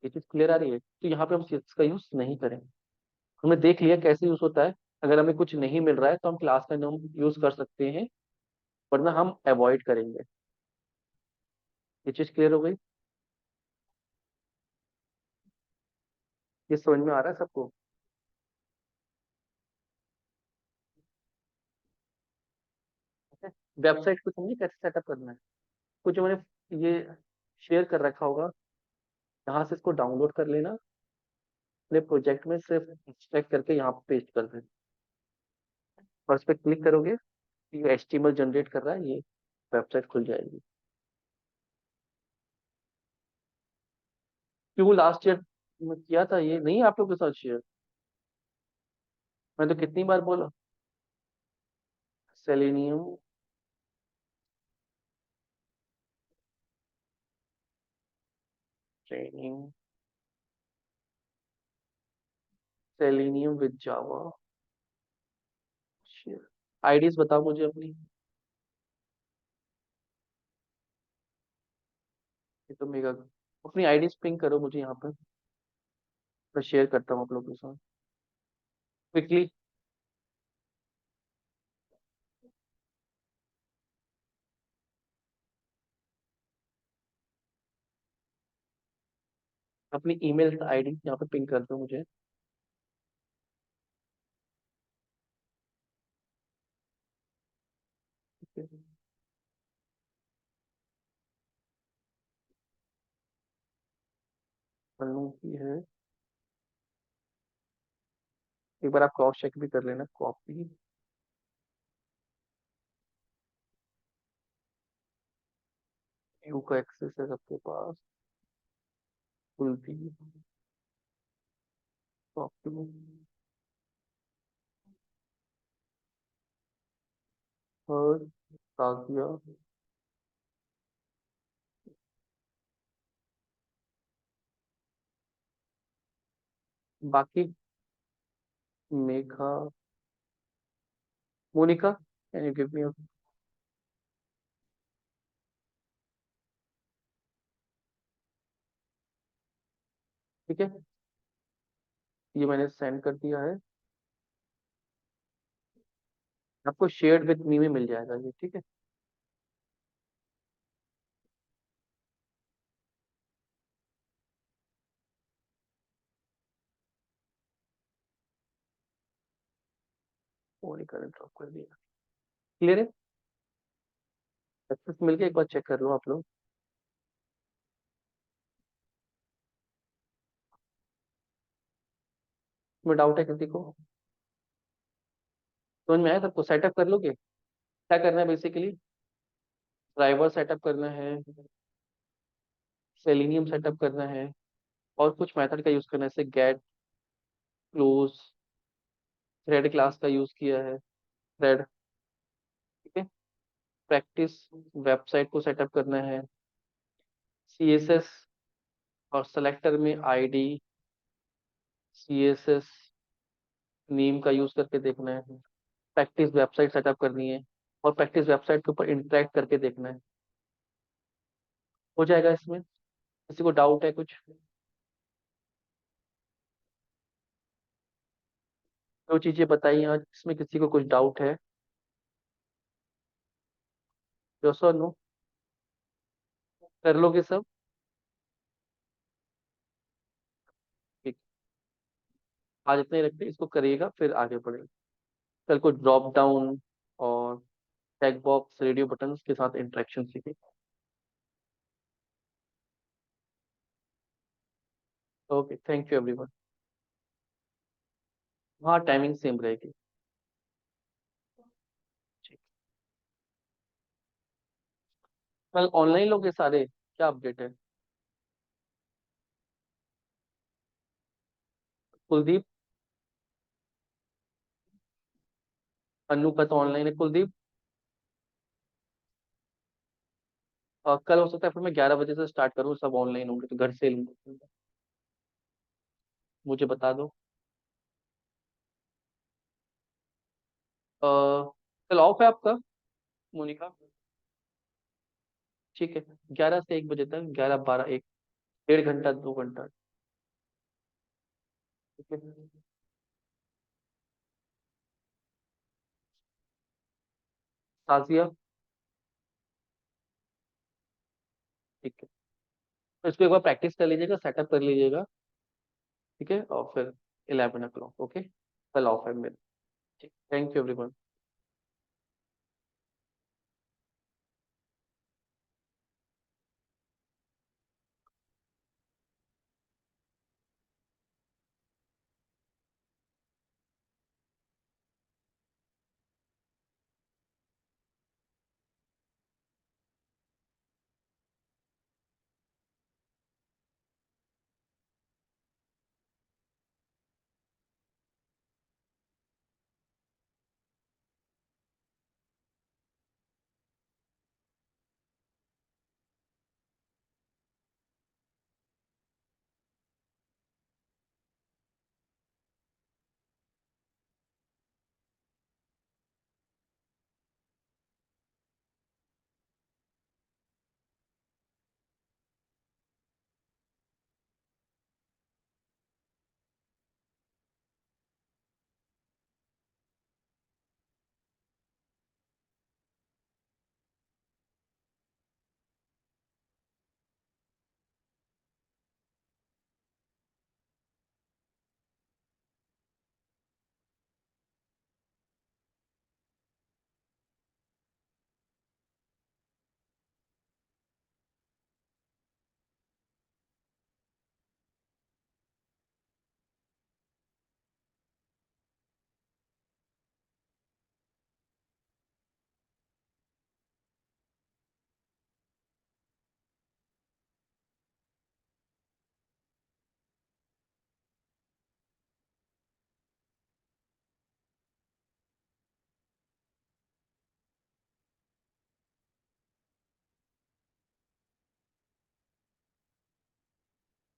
ये चीज क्लियर आ रही है? तो यहाँ पे हम सीएसएस का यूज नहीं करेंगे। हमने देख लिया कैसे यूज होता है। अगर हमें कुछ नहीं मिल रहा है तो हम क्लास का नाम यूज कर सकते हैं, वरना हम अवॉइड करेंगे। ये चीज क्लियर हो गई? ये समझ में आ रहा है सबको? वेबसाइट को समझिए कैसे सेटअप करना है। कुछ जो मैंने ये शेयर कर रखा होगा, यहाँ से इसको डाउनलोड कर लेना, अपने प्रोजेक्ट में सिर्फ एक्सट्रैक्ट करके यहाँ पे पेस्ट कर देना। और इस पर क्लिक करोगे, ये HTML जनरेट कर रहा है, ये वेबसाइट खुल जाएगी। क्यों लास्ट ईयर में किया था, ये नहीं आप लोग के साथ शेयर? मैं तो कितनी बार बोला, Selenium training, Selenium with Java share. IDs बताओ मुझे अपनी। ये तो मेगा, अपनी आईडीज पिंग करो मुझे यहाँ पर, मैं शेयर करता हूँ आप लोगों के साथ क्विकली। अपनी ईमेल आईडी यहाँ पे पिंग कर दो मुझे। ठीक है, पन्नू की है। एक बार आप क्रॉस चेक भी कर लेना, कॉपी। यू का एक्सेस है सबके पास, कुलदीप, कॉपी, और काजिया, बाकी Megha, Monika, can you give me? ठीक है, ये मैंने सेंड कर दिया है, आपको शेयर्ड विद मी में मिल जाएगा ये, ठीक है। मोनिका ने ड्रॉप कर दिया। क्लियर है? एक्सेस मिल गया, एक बार चेक कर लो आप लोग। में डाउट है किसी को? समझ में आया सबको? सेटअप कर लोगे? क्या करना है बेसिकली, ड्राइवर सेटअप करना है, सेलिनियम सेटअप करना है, और कुछ मेथड का यूज करना है, जैसे गेट, क्लोज, थ्रेड क्लास का यूज किया है, थ्रेड। ठीक है, प्रैक्टिस वेबसाइट को सेटअप करना है, CSS और सेलेक्टर में आईडी, CSS नेम का यूज करके देखना है, प्रैक्टिस वेबसाइट सेटअप करनी है, और प्रैक्टिस वेबसाइट के ऊपर इंटरेक्ट करके देखना है। हो जाएगा इसमें? किसी को डाउट है कुछ? जो चीजें बताई आज, इसमें किसी को कुछ डाउट है? यस और नो? कर लोगे सब? आज इतना ही रखते हैं, इसको करिएगा फिर आगे बढ़ेंगे। कल को ड्रॉप डाउन और टेक्स्ट बॉक्स रेडियो बटन के साथ इंटरेक्शन सीखेंगे। Okay, thank you everyone. हाँ, टाइमिंग सेम रहेगी। ठीक। कल ऑनलाइन लोग ये सारे, क्या अपडेट है? कुलदीप, अनु का तो ऑनलाइन है। कुलदीप, कल हो सकता है फिर मैं 11 बजे से स्टार्ट करूँ, सब ऑनलाइन होंगे तो घर से लूंगा। मुझे बता दो। अ, कल ऑफ है आपका, मोनिका? ठीक है, 11 से 1 बजे तक, 11 12 1, 1.5 घंटा 2 घंटा। ठीक है। ताजिया। ठीक है, तो इसको एक बार प्रैक्टिस कर लीजिएगा, सेटअप कर लीजिएगा। ठीक है, और फिर 11 o'clock। ओके, कल ऑफ है मेरा। ठीक, थैंक यू एवरीवन।